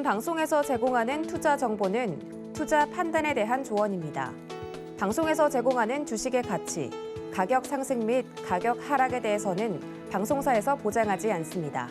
방송에서 제공하는 투자 정보는 투자 판단에 대한 조언입니다. 방송에서 제공하는 주식의 가치, 가격 상승 및 가격 하락에 대해서는 방송사에서 보장하지 않습니다.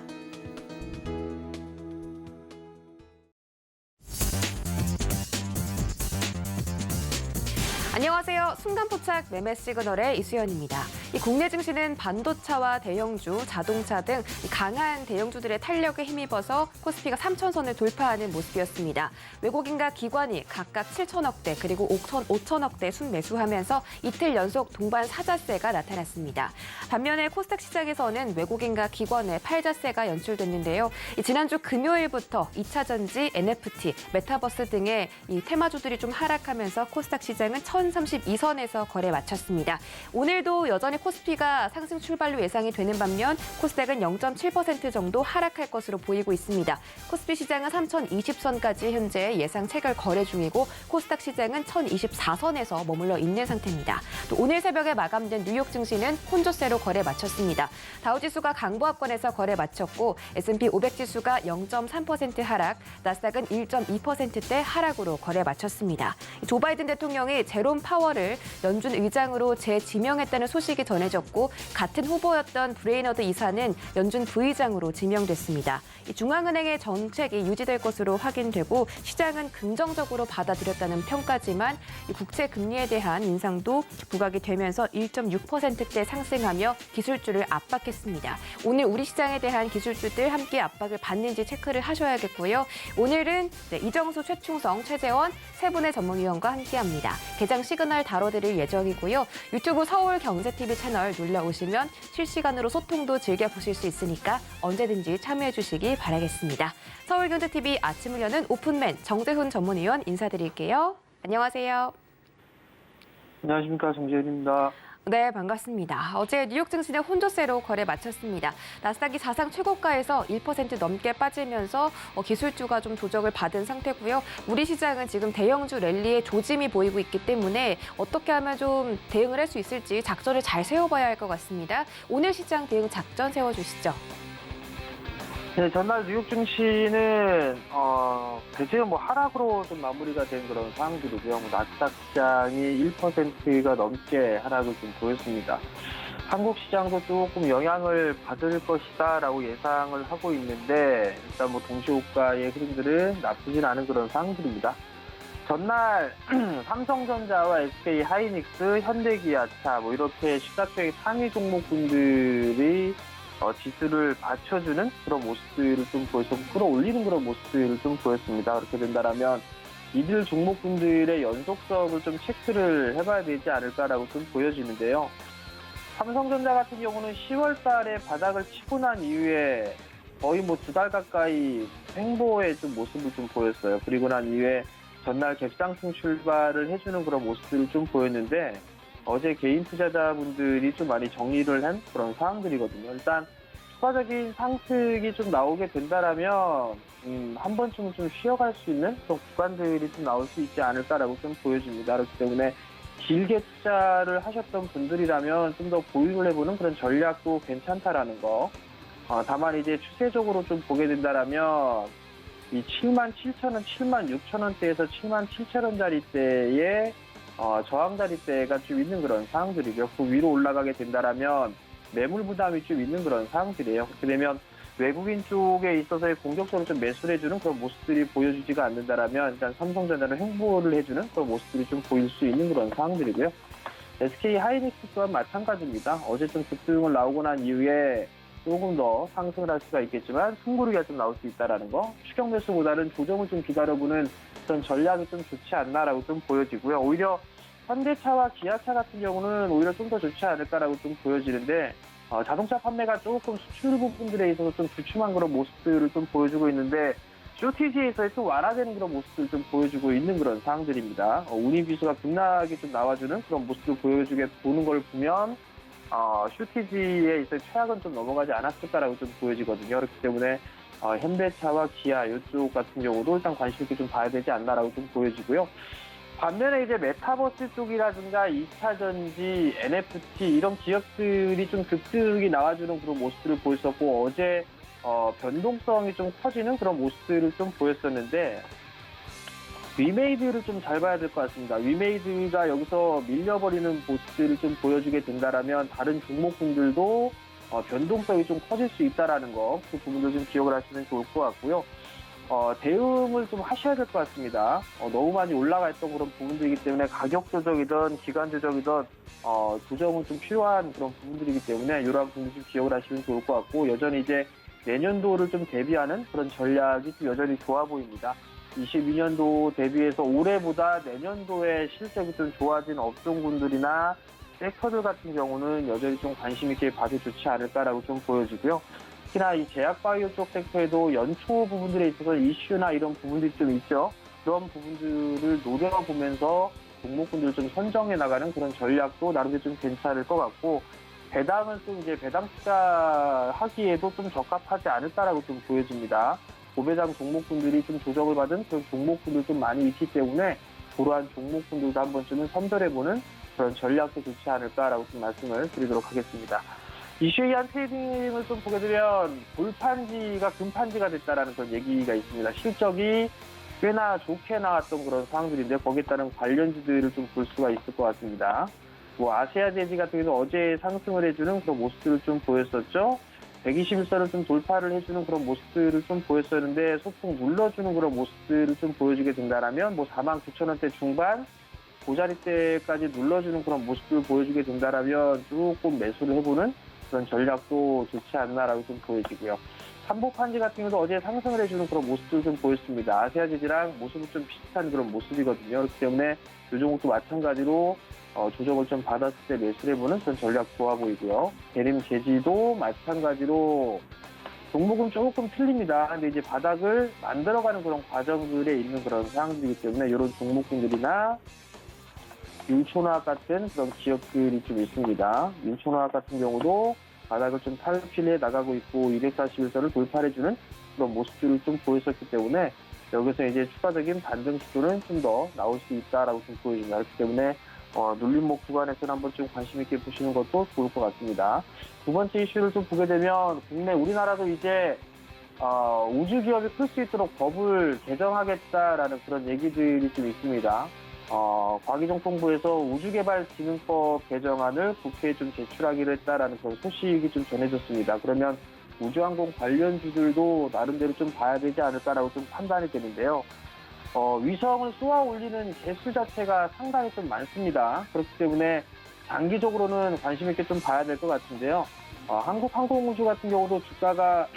안녕하세요. 순간포착 매매 시그널의 이수연입니다. 국내 증시는 반도체와 대형주, 자동차 등 강한 대형주들의 탄력에 힘입어서 코스피가 3천선을 돌파하는 모습이었습니다. 외국인과 기관이 각각 7천억대 그리고 5천억대 순매수하면서 이틀 연속 동반 사자세가 나타났습니다. 반면에 코스닥 시장에서는 외국인과 기관의 팔자세가 연출됐는데요. 지난주 금요일부터 2차전지, NFT, 메타버스 등의 이 테마주들이 좀 하락하면서 코스닥 시장은 1032선에서 거래 마쳤습니다. 오늘도 여전히 코스피가 상승 출발로 예상이 되는 반면 코스닥은 0.7% 정도 하락할 것으로 보이고 있습니다. 코스피 시장은 3020선까지 현재 예상 체결 거래 중이고 코스닥 시장은 1024선에서 머물러 있는 상태입니다. 또 오늘 새벽에 마감된 뉴욕 증시는 혼조세로 거래 마쳤습니다. 다우지수가 강보합권에서 거래 마쳤고 S&P 500지수가 0.3% 하락, 나스닥은 1.2%대 하락으로 거래 마쳤습니다. 조 바이든 대통령이 제롬 파월을 연준 의장으로 재지명했다는 소식이 전해졌고 같은 후보였던 브레이너드 이사는 연준 부의장으로 지명됐습니다. 중앙은행의 정책이 유지될 것으로 확인되고 시장은 긍정적으로 받아들였다는 평가지만 국채 금리에 대한 인상도 부각이 되면서 1.6%대 상승하며 기술주를 압박했습니다. 오늘 우리 시장에 대한 기술주들 함께 압박을 받는지 체크를 하셔야겠고요. 오늘은 이정수, 최충성, 최재원 세 분의 전문위원과 함께합니다. 개장 시그널 다뤄드릴 예정이고요. 유튜브 서울경제TV 채널 눌러오시면 실시간으로 소통도 즐겨보실 수 있으니까 언제든지 참여해주시기 바라겠습니다. 서울경제TV 아침을 여는 오픈맨 정재훈 전문위원 인사드릴게요. 안녕하세요. 안녕하십니까, 정재훈입니다. 네, 반갑습니다. 어제 뉴욕 증시는 혼조세로 거래 마쳤습니다. 나스닥이 사상 최고가에서 1% 넘게 빠지면서 기술주가 좀 조정을 받은 상태고요. 우리 시장은 지금 대형주 랠리에 조짐이 보이고 있기 때문에 어떻게 하면 좀 대응을 할 수 있을지 작전을 잘 세워봐야 할 것 같습니다. 오늘 시장 대응 작전 세워주시죠. 네, 전날 뉴욕 증시는 대체로 하락으로 좀 마무리가 된 그런 상황들이고요. 나스닥 시장이 1%가 넘게 하락을 좀 보였습니다. 한국 시장도 조금 영향을 받을 것이다라고 예상을 하고 있는데 일단 동시호가의 흐름들은 나쁘진 않은 그런 상황들입니다. 전날 삼성전자와 SK 하이닉스, 현대기아차 이렇게 시가총액 상위 종목군들이 지수를 받쳐주는 그런 모습들을 좀 보였고 끌어올리는 그런 모습들을 좀 보였습니다. 그렇게 된다면 이들 종목군들의 연속성을 좀 체크를 해봐야 되지 않을까라고 좀 보여지는데요. 삼성전자 같은 경우는 10월 달에 바닥을 치고 난 이후에 거의 2달 가까이 횡보의 좀 모습을 좀 보였어요. 그리고 난 이후에 전날 갭상승 출발을 해주는 그런 모습들을 좀 보였는데 어제 개인 투자자분들이 좀 많이 정리를 한 그런 상황들이거든요. 일단 추가적인 상승이 좀 나오게 된다라면 한 번쯤은 좀 쉬어갈 수 있는 그런 구간들이 좀 나올 수 있지 않을까라고 좀 보여집니다. 그렇기 때문에 길게 투자를 하셨던 분들이라면 좀 더 보유를 해보는 그런 전략도 괜찮다라는 거. 다만 이제 추세적으로 좀 보게 된다라면 이 77,000원, 76,000원대에서 77,000원짜리대에 저항 자리대가 좀 있는 그런 상황들이고요. 그 위로 올라가게 된다라면 매물 부담이 좀 있는 그런 상황들이에요. 그렇게 되면 외국인 쪽에 있어서의 공격적으로 좀 매수를 해주는 그런 모습들이 보여주지가 않는다라면 일단 삼성전자는 횡보를 해주는 그런 모습들이 좀 보일 수 있는 그런 상황들이고요. SK 하이닉스 또한 마찬가지입니다. 어제 좀 급등을 나오고 난 이후에 조금 더 상승을 할 수가 있겠지만 승부르기가 좀 나올 수 있다라는 거. 추격 매수보다는 조정을 좀 기다려보는 그런 전략이 좀 좋지 않나라고 좀 보여지고요. 오히려 현대차와 기아차 같은 경우는 오히려 좀 더 좋지 않을까라고 좀 보여지는데 자동차 판매가 조금 수출 부분들에 있어서 좀 주춤한 그런 모습들을 좀 보여주고 있는데 쇼티지에서의 또 완화되는 그런 모습들을 좀 보여주고 있는 그런 상황들입니다. 운임 지수가 급락하게 좀 나와주는 그런 모습을 보는 걸 보면 쇼티지에 있어의 최악은 좀 넘어가지 않았을까라고 좀 보여지거든요. 그렇기 때문에 현대차와 기아 이쪽 같은 경우도 일단 관심 있게 좀 봐야 되지 않나라고 좀 보여지고요. 반면에 이제 메타버스 쪽이라든가 2차전지, NFT 이런 기업들이 좀 급등이 나와주는 그런 모습들을 보였었고 어제 변동성이 좀 커지는 그런 모습들을 좀 보였었는데 위메이드를 좀 잘 봐야 될 것 같습니다. 위메이드가 여기서 밀려버리는 모습들을 좀 보여주게 된다라면 다른 종목군들도 변동성이 좀 커질 수 있다라는 거, 그 부분도 좀 기억을 하시면 좋을 것 같고요. 대응을 좀 하셔야 될 것 같습니다. 너무 많이 올라가 있던 그런 부분들이기 때문에 가격 조정이든 기간 조정이든 조정은 좀 필요한 그런 부분들이기 때문에 이러한 부분 좀 기억을 하시면 좋을 것 같고, 여전히 이제 내년도를 좀 대비하는 그런 전략이 좀 여전히 좋아 보입니다. 22년도 대비해서 올해보다 내년도에 실적이 좀 좋아진 업종군들이나 섹터들 같은 경우는 여전히 좀 관심 있게 봐도 좋지 않을까라고 좀 보여지고요. 특히나 이 제약바이오 쪽 섹터에도 연초 부분들에 있어서 이슈나 이런 부분들이 좀 있죠. 그런 부분들을 노려보면서 종목군들을 좀 선정해 나가는 그런 전략도 나름대로 좀 괜찮을 것 같고, 배당은 좀 이제 배당 투자하기에도 좀 적합하지 않을까라고 좀 보여집니다. 고배당 종목군들이 좀 조정을 받은 그런 종목군들 좀 많이 있기 때문에 그러한 종목군들도 한 번쯤은 선별해보는 그런 전략도 좋지 않을까라고 좀 말씀을 드리도록 하겠습니다. 이슈에 의한 트레이딩을 좀 보게 되면 돌판지가 금판지가 됐다라는 그런 얘기가 있습니다. 실적이 꽤나 좋게 나왔던 그런 상황들인데 거기에 따른 관련주들을 좀 볼 수가 있을 것 같습니다. 아시아제지 같은 경우는 어제 상승을 해주는 그런 모습들을 좀 보였었죠. 121선을 좀 돌파를 해주는 그런 모습들을 좀 보였었는데 소폭 눌러주는 그런 모습들을 좀 보여주게 된다라면 49,000원대 중반 그 자리대까지 눌러주는 그런 모습들을 보여주게 된다라면 조금 매수를 해보는 그런 전략도 좋지 않나라고 좀 보여지고요. 삼보판지 같은 경우도 어제 상승을 해주는 그런 모습들 좀 보였습니다. 아시아제지랑 모습이 좀 비슷한 그런 모습이거든요. 그렇기 때문에 이 종목도 마찬가지로 조정을 좀 받았을 때 매수를 해보는 그런 전략 좋아 보이고요. 대림 제지도 마찬가지로 종목은 조금 틀립니다. 근데 이제 바닥을 만들어가는 그런 과정들에 있는 그런 상황들이기 때문에 이런 종목군들이나 율촌화학 같은 그런 기업들이 좀 있습니다. 율촌화학 같은 경우도 바닥을 좀 탈피해 나가고 있고 241선을 돌파해주는 그런 모습들을 좀 보였었기 때문에 여기서 이제 추가적인 반등 시도는 좀 더 나올 수 있다라고 좀 보여집니다. 그렇기 때문에 눌림목 구간에서는 한번 좀 관심 있게 보시는 것도 좋을 것 같습니다. 두 번째 이슈를 좀 보게 되면 우리나라도 이제 우주 기업이 클 수 있도록 법을 개정하겠다라는 그런 얘기들이 좀 있습니다. 과기정통부에서 우주개발진흥법 개정안을 국회에 좀 제출하기로 했다라는 그런 소식이 좀 전해졌습니다. 그러면 우주항공 관련주들도 나름대로 좀 봐야 되지 않을까라고 좀 판단이 되는데요. 위성을 쏘아 올리는 개수 자체가 상당히 좀 많습니다. 그렇기 때문에 장기적으로는 관심 있게 좀 봐야 될 것 같은데요. 한국항공우주 같은 경우도 주가가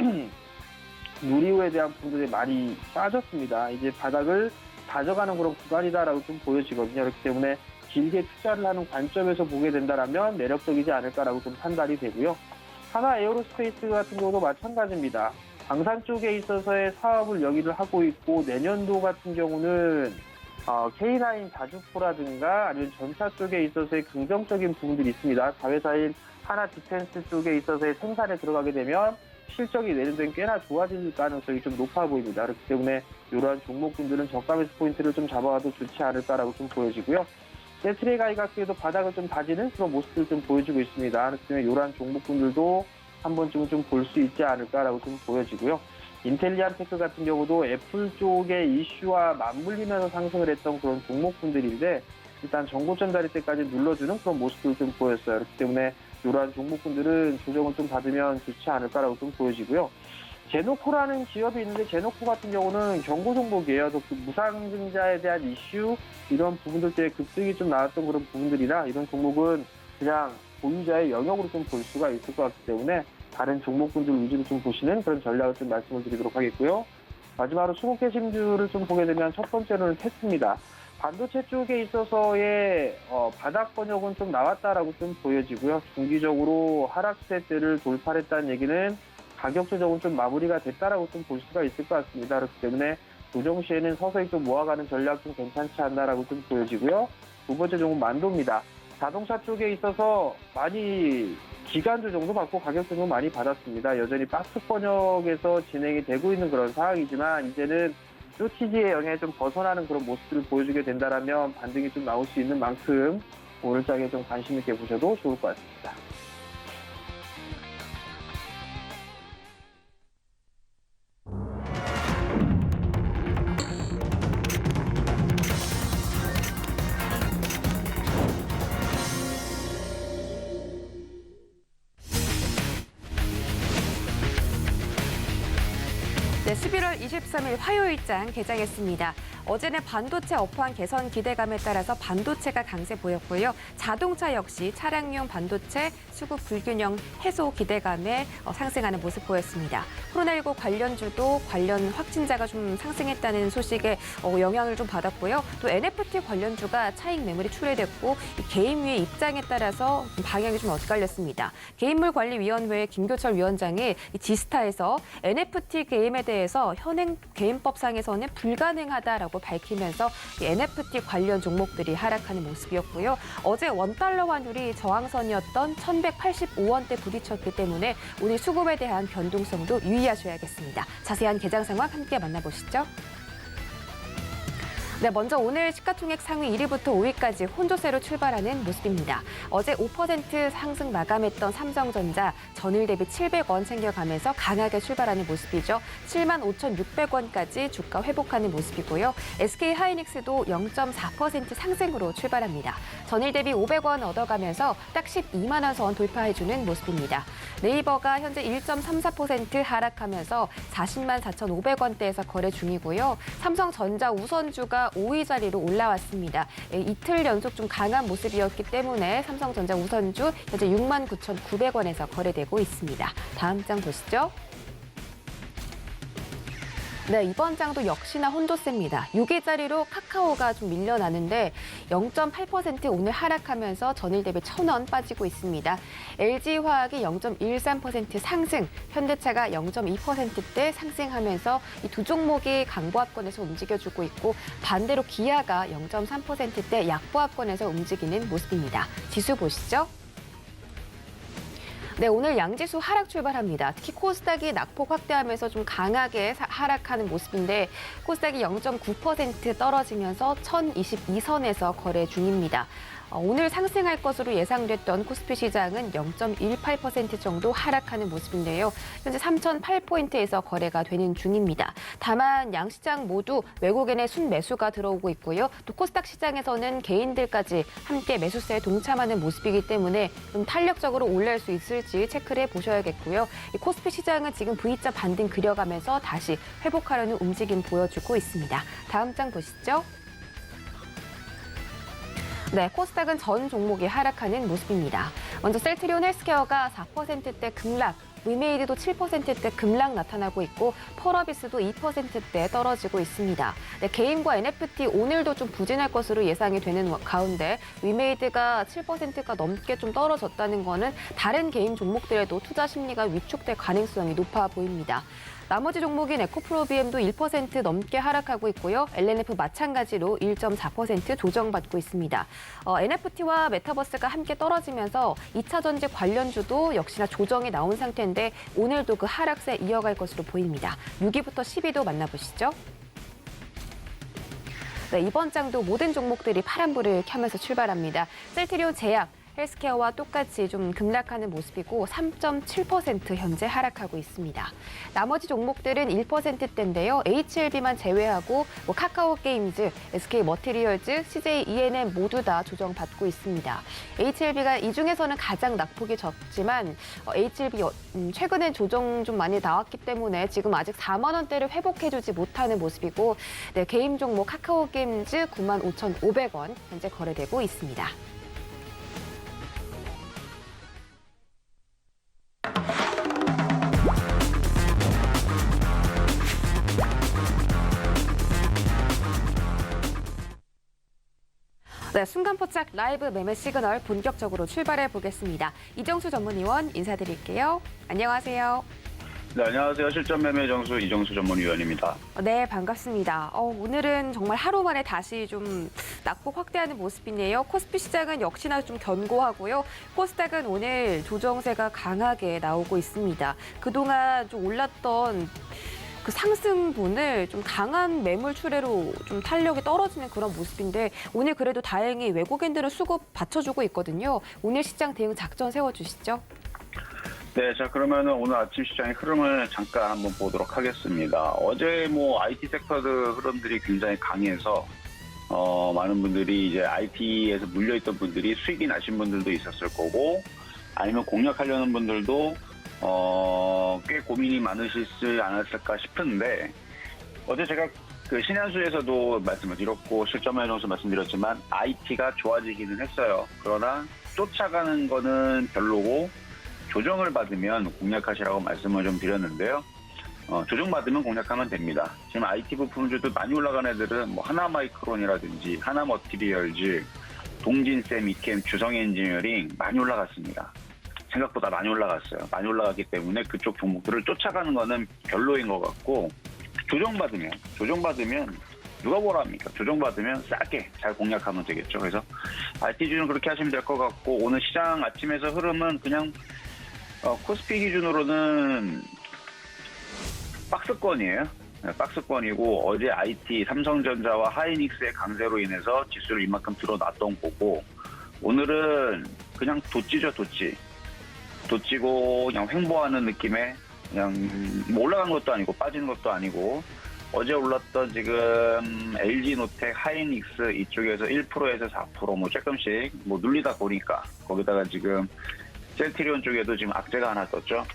누리호에 대한 부분들이 많이 빠졌습니다. 이제 바닥을 다져가는 그런 구간이다라고 좀 보여지거든요. 그렇기 때문에 길게 투자를 하는 관점에서 보게 된다라면 매력적이지 않을까라고 좀 판단이 되고요. 하나 에어로스페이스 같은 경우도 마찬가지입니다. 방산 쪽에 있어서의 사업을 여기를 하고 있고 내년도 같은 경우는 K9 자주포라든가 아니면 전차 쪽에 있어서의 긍정적인 부분들이 있습니다. 자회사인 하나 디펜스 쪽에 있어서의 생산에 들어가게 되면 실적이 내년도엔 꽤나 좋아질 가능성이 좀 높아 보입니다. 그렇기 때문에 이러한 종목군들은 저가 매수 포인트를 좀 잡아와도 좋지 않을까라고 좀 보여지고요. 세트레가이 같은 바닥을 좀 다지는 그런 모습들을 좀 보여주고 있습니다. 그렇기 때문에 이러한 종목군들도 한 번쯤은 좀 볼 수 있지 않을까라고 좀 보여지고요. 인텔리안테크 같은 경우도 애플 쪽의 이슈와 맞물리면서 상승을 했던 그런 종목군들인데 일단 정고점 자리 때까지 눌러주는 그런 모습들을 좀 보였어요. 그렇기 때문에 이러한 종목군들은 조정을 좀 받으면 좋지 않을까라고 좀 보여지고요. 제노코라는 기업이 있는데 제노코 같은 경우는 경고 종목이에요. 그 무상증자에 대한 이슈 이런 부분들 때문에 급등이 좀 나왔던 그런 부분들이라 이런 종목은 그냥 보유자의 영역으로 좀 볼 수가 있을 것 같기 때문에 다른 종목군들 위주로 좀 보시는 그런 전략을 좀 말씀을 드리도록 하겠고요. 마지막으로 20개 심주를 좀 보게 되면 첫 번째로는 테스트입니다. 반도체 쪽에 있어서의 바닥 번역은 좀 나왔다라고 좀 보여지고요. 중기적으로 하락세대를 돌파했다는 얘기는 가격 조정은 좀 마무리가 됐다라고 좀 볼 수가 있을 것 같습니다. 그렇기 때문에 조정 시에는 서서히 좀 모아가는 전략 좀 괜찮지 않나라고 좀 보여지고요. 두 번째 종목 만도입니다. 자동차 쪽에 있어서 많이 기간 조정도 받고 가격 조정도 많이 받았습니다. 여전히 박스 번역에서 진행이 되고 있는 그런 상황이지만 이제는 쇼티지의 영향에 좀 벗어나는 그런 모습들을 보여주게 된다라면 반등이 좀 나올 수 있는 만큼 오늘장에 좀 관심 있게 보셔도 좋을 것 같습니다. 네, 11월 23일 화요일장 개장했습니다. 어제는 반도체 업황 개선 기대감에 따라서 반도체가 강세 보였고요. 자동차 역시 차량용 반도체 수급 불균형 해소 기대감에 상승하는 모습 보였습니다. 코로나19 관련주도 관련 확진자가 좀 상승했다는 소식에 영향을 좀 받았고요. 또 NFT 관련주가 차익 매물이 출회됐고 개인위의 입장에 따라서 방향이 좀 엇갈렸습니다. 개인물관리위원회 김교철 위원장이 지스타에서 NFT 게임에 대해서 현행 개인법상에서는 불가능하다라고 밝히면서 NFT 관련 종목들이 하락하는 모습이었고요. 어제 원달러 환율이 저항선이었던 1,185원대 부딪혔기 때문에 오늘 수급에 대한 변동성도 유의하셔야겠습니다. 자세한 개장 상황 함께 만나보시죠. 네, 먼저 오늘 시가총액 상위 1위부터 5위까지 혼조세로 출발하는 모습입니다. 어제 5% 상승 마감했던 삼성전자 전일 대비 700원 챙겨가면서 강하게 출발하는 모습이죠. 75,600원까지 주가 회복하는 모습이고요. SK하이닉스도 0.4% 상승으로 출발합니다. 전일 대비 500원 얻어가면서 딱 12만 원 선 돌파해주는 모습입니다. 네이버가 현재 1.34% 하락하면서 40만 4,500원대에서 거래 중이고요. 삼성전자 우선주가 5위 자리로 올라왔습니다. 이틀 연속 좀 강한 모습이었기 때문에 삼성전자 우선주 현재 69,900원에서 거래되고 있습니다. 다음 장 보시죠. 네, 이번 장도 역시나 혼조세입니다. 6위 자리로 카카오가 좀 밀려나는데 0.8% 오늘 하락하면서 전일 대비 1,000원 빠지고 있습니다. LG화학이 0.13% 상승, 현대차가 0.2%대 상승하면서 이 두 종목이 강보합권에서 움직여주고 있고 반대로 기아가 0.3%대 약보합권에서 움직이는 모습입니다. 지수 보시죠. 네, 오늘 양지수 하락 출발합니다. 특히 코스닥이 낙폭 확대하면서 좀 강하게 하락하는 모습인데 코스닥이 0.9% 떨어지면서 1,022선에서 거래 중입니다. 오늘 상승할 것으로 예상됐던 코스피 시장은 0.18% 정도 하락하는 모습인데요. 현재 3,008포인트에서 거래가 되는 중입니다. 다만 양시장 모두 외국인의 순매수가 들어오고 있고요. 또 코스닥 시장에서는 개인들까지 함께 매수세에 동참하는 모습이기 때문에 좀 탄력적으로 올릴 수 있을지 체크를 해보셔야겠고요. 이 코스피 시장은 지금 V자 반등 그려가면서 다시 회복하려는 움직임 보여주고 있습니다. 다음 장 보시죠. 네, 코스닥은 전 종목이 하락하는 모습입니다. 먼저 셀트리온 헬스케어가 4%대 급락, 위메이드도 7%대 급락 나타나고 있고 펄어비스도 2%대 떨어지고 있습니다. 네, 게임과 NFT 오늘도 좀 부진할 것으로 예상이 되는 가운데 위메이드가 7%가 넘게 좀 떨어졌다는 거는 다른 게임 종목들에도 투자 심리가 위축될 가능성이 높아 보입니다. 나머지 종목인 에코프로비엠도 1% 넘게 하락하고 있고요. LNF 마찬가지로 1.4% 조정받고 있습니다. NFT와 메타버스가 함께 떨어지면서 2차 전지 관련주도 역시나 조정이 나온 상태인데 오늘도 그 하락세 이어갈 것으로 보입니다. 6위부터 10위도 만나보시죠. 네, 이번 장도 모든 종목들이 파란불을 켜면서 출발합니다. 셀트리온 제약, 헬스케어와 똑같이 좀 급락하는 모습이고 3.7% 현재 하락하고 있습니다. 나머지 종목들은 1%대인데요. HLB만 제외하고 카카오게임즈, SK머티리얼즈, CJ ENM 모두 다 조정받고 있습니다. HLB가 이 중에서는 가장 낙폭이 적지만 HLB 최근에 조정 좀 많이 나왔기 때문에 지금 아직 4만 원대를 회복해주지 못하는 모습이고 네, 게임 종목 카카오게임즈 95,500원 현재 거래되고 있습니다. 네, 순간포착 라이브 매매 시그널 본격적으로 출발해 보겠습니다. 이정수 전문위원 인사드릴게요. 안녕하세요. 네, 안녕하세요. 실전 매매 정수 이정수 전문위원입니다. 네, 반갑습니다. 오늘은 정말 하루 만에 다시 좀 낙폭 확대하는 모습이네요. 코스피 시장은 역시나 좀 견고하고요. 코스닥은 오늘 조정세가 강하게 나오고 있습니다. 그동안 좀 올랐던 그 상승분을 좀 강한 매물 출회로 좀 탄력이 떨어지는 그런 모습인데 오늘 그래도 다행히 외국인들은 수급 받쳐주고 있거든요. 오늘 시장 대응 작전 세워주시죠. 네, 자 그러면은 오늘 아침 시장의 흐름을 잠깐 한번 보도록 하겠습니다. 어제 IT 섹터들 흐름들이 굉장히 강해서 많은 분들이 이제 IT에서 물려있던 분들이 수익이 나신 분들도 있었을 거고 아니면 공략하려는 분들도 꽤 고민이 많으시지 않았을까 싶은데 어제 제가 그 신한수에서도 말씀을 드렸고 실점에서도 말씀드렸지만 IT가 좋아지기는 했어요. 그러나 쫓아가는 거는 별로고 조정을 받으면 공략하시라고 말씀을 좀 드렸는데요. 조정받으면 공략하면 됩니다. 지금 IT 부품주도 많이 올라간 애들은 뭐 하나마이크론이라든지 하나머티리얼즈, 동진쌤, 이캠, 주성엔지니어링 많이 올라갔습니다. 생각보다 많이 올라갔어요. 많이 올라갔기 때문에 그쪽 종목들을 쫓아가는 거는 별로인 것 같고 조정받으면 누가 뭐라 합니까? 조정받으면 싸게 잘 공략하면 되겠죠. 그래서 IT주는 그렇게 하시면 될 것 같고 오늘 시장 아침에서 흐름은 그냥 코스피 기준으로는 박스권이에요. 네, 박스권이고 어제 IT, 삼성전자와 하이닉스의 강세로 인해서 지수를 이만큼 들어놨던 거고 오늘은 그냥 도찌죠, 도찌. 도찌고 그냥 횡보하는 느낌의 그냥 뭐 올라간 것도 아니고 빠지는 것도 아니고 어제 올랐던 지금 LG노텍, 하이닉스 이쪽에서 1%에서 4% 뭐 조금씩 뭐 눌리다 보니까 거기다가 지금 셀트리온 쪽에도 지금 악재가 하나 떴죠.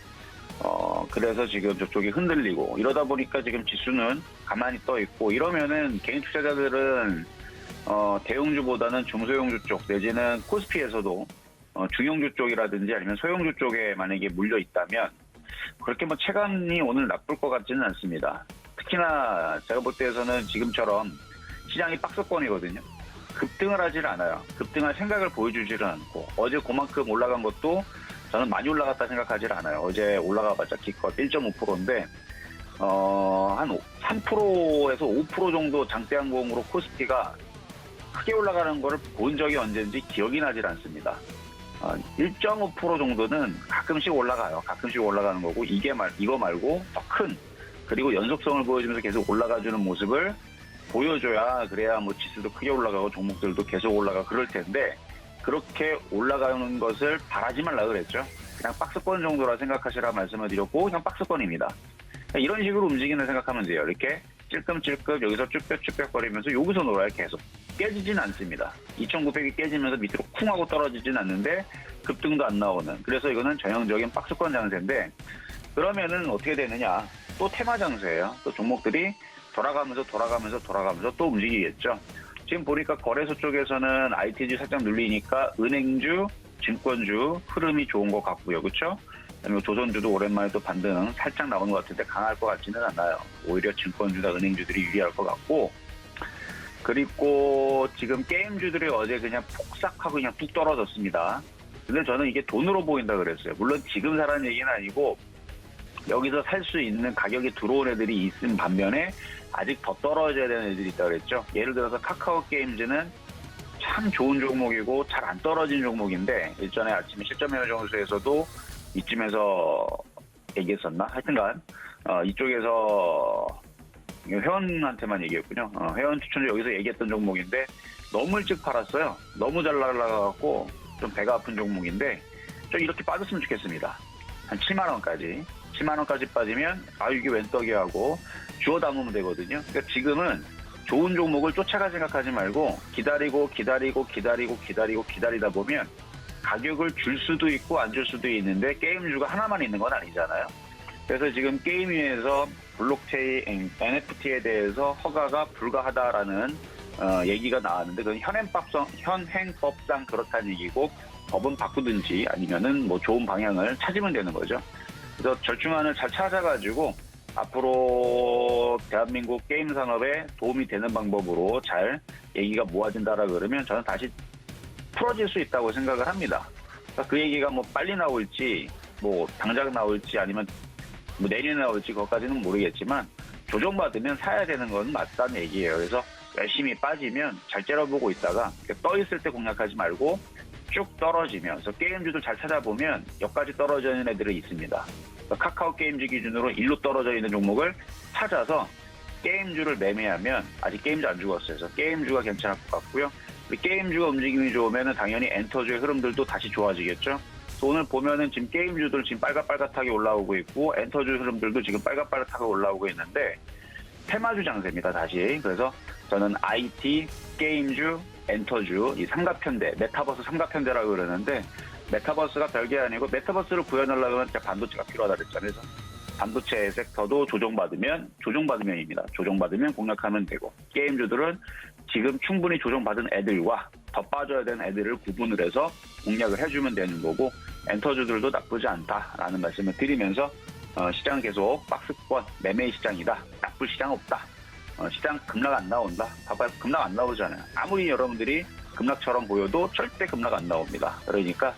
그래서 지금 저쪽이 흔들리고 이러다 보니까 지금 지수는 가만히 떠 있고 이러면은 개인 투자자들은 대형주보다는 중소형주 쪽 내지는 코스피에서도 중형주 쪽이라든지 아니면 소형주 쪽에 만약에 물려 있다면 그렇게 뭐 체감이 오늘 나쁠 것 같지는 않습니다. 특히나 제가 볼 때에서는 지금처럼 시장이 박스권이거든요. 급등을 하질 않아요. 급등할 생각을 보여주지를 않고 어제 그만큼 올라간 것도 저는 많이 올라갔다 생각하질 않아요. 어제 올라가봤자 기껏 1.5%인데 한 3%에서 5% 정도 장대항공으로 코스피가 크게 올라가는 거를 본 적이 언제인지 기억이 나질 않습니다. 1.5% 정도는 가끔씩 올라가요. 가끔씩 올라가는 거고 이거 말고 더 큰 그리고 연속성을 보여주면서 계속 올라가주는 모습을 보여줘야 그래야 뭐 지수도 크게 올라가고 종목들도 계속 올라가 그럴 텐데 그렇게 올라가는 것을 바라지 말라 그랬죠. 그냥 박스권 정도라 생각하시라 말씀을 드렸고 그냥 박스권입니다. 이런 식으로 움직이는 생각하면 돼요. 이렇게 찔끔찔끔 여기서 쭈뼛쭈뼛거리면서 여기서 놀아요. 계속 깨지진 않습니다. 2,900이 깨지면서 밑으로 쿵 하고 떨어지진 않는데 급등도 안 나오는 그래서 이거는 전형적인 박스권 장세인데 그러면은 어떻게 되느냐 또 테마 장세예요. 또 종목들이 돌아가면서 또 움직이겠죠. 지금 보니까 거래소 쪽에서는 IT주 살짝 눌리니까 은행주, 증권주 흐름이 좋은 것 같고요. 그렇죠? 그다음에 조선주도 오랜만에 또 반등 살짝 나오는 것 같은데 강할 것 같지는 않아요. 오히려 증권주나 은행주들이 유리할 것 같고 그리고 지금 게임주들이 어제 그냥 폭삭하고 그냥 뚝 떨어졌습니다. 근데 저는 이게 돈으로 보인다 그랬어요. 물론 지금 사라는 얘기는 아니고 여기서 살 수 있는 가격이 들어온 애들이 있은 반면에 아직 더 떨어져야 되는 애들이 있다고 그랬죠. 예를 들어서 카카오 게임즈는 참 좋은 종목이고 잘 안 떨어진 종목인데 일전에 아침에 실점해요 정수에서도 이쯤에서 얘기했었나? 하여튼간 이쪽에서 회원한테만 얘기했군요. 회원 추천을 여기서 얘기했던 종목인데 너무 일찍 팔았어요. 너무 잘 날아가고 좀 배가 아픈 종목인데 좀 이렇게 빠졌으면 좋겠습니다. 한 7만 원까지. 7만 원까지 빠지면 이게 웬 떡이야 하고 주워 담으면 되거든요. 그러니까 지금은 좋은 종목을 쫓아갈 생각하지 말고 기다리다 보면 가격을 줄 수도 있고 안 줄 수도 있는데 게임주가 하나만 있는 건 아니잖아요. 그래서 지금 게임위에서 블록체인 NFT에 대해서 허가가 불가하다라는 얘기가 나왔는데 그건 현행법상 그렇다는 얘기고 법은 바꾸든지 아니면은 뭐 좋은 방향을 찾으면 되는 거죠. 그래서 절충안을 잘 찾아가지고 앞으로 대한민국 게임 산업에 도움이 되는 방법으로 잘 얘기가 모아진다라 그러면 저는 다시 풀어질 수 있다고 생각을 합니다. 그러니까 그 얘기가 뭐 빨리 나올지 뭐 당장 나올지 아니면 뭐 내년에 나올지 그것까지는 모르겠지만 조정받으면 사야 되는 건 맞다는 얘기예요. 그래서 열심히 빠지면 잘 째려보고 있다가 떠 있을 때 공략하지 말고 쭉 떨어지면서 게임주들 잘 찾아보면 여기까지 떨어져 있는 애들이 있습니다. 그러니까 카카오 게임주 기준으로 일로 떨어져 있는 종목을 찾아서 게임주를 매매하면 아직 게임주 안 죽었어요. 그래서 게임주가 괜찮을 것 같고요. 게임주가 움직임이 좋으면 당연히 엔터주의 흐름들도 다시 좋아지겠죠. 오늘 보면은 지금 게임주들 지금 빨갛게 올라오고 있고 엔터주 흐름들도 지금 빨갛게 올라오고 있는데 테마주 장세입니다. 다시. 그래서 저는 IT, 게임주, 엔터주 이 삼각편대, 메타버스 삼각편대라고 그러는데 메타버스가 별게 아니고 메타버스를 구현하려면 반도체가 필요하다 그랬잖아요. 그래서 반도체 섹터도 조정받으면입니다. 조정받으면 공략하면 되고 게임주들은 지금 충분히 조정받은 애들과 더 빠져야 되는 애들을 구분을 해서 공략을 해주면 되는 거고 엔터주들도 나쁘지 않다라는 말씀을 드리면서 시장 계속 박스권 매매 시장이다. 나쁠 시장 없다. 시장 급락 안 나온다. 봐봐요. 급락 안 나오잖아요. 아무리 여러분들이 급락처럼 보여도 절대 급락 안 나옵니다. 그러니까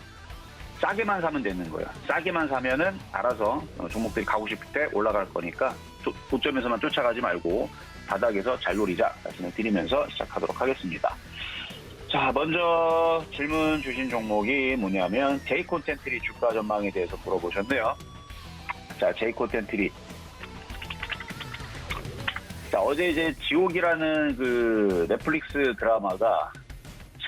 싸게만 사면 되는 거예요. 싸게만 사면은 알아서 종목들이 가고 싶을 때 올라갈 거니까 고점에서만 쫓아가지 말고 바닥에서 잘 노리자 말씀을 드리면서 시작하도록 하겠습니다. 자, 먼저 질문 주신 종목이 뭐냐면 제이콘텐트리 주가 전망에 대해서 물어보셨네요. 자, 제이콘텐트리. 자, 어제 이제 지옥이라는 그 넷플릭스 드라마가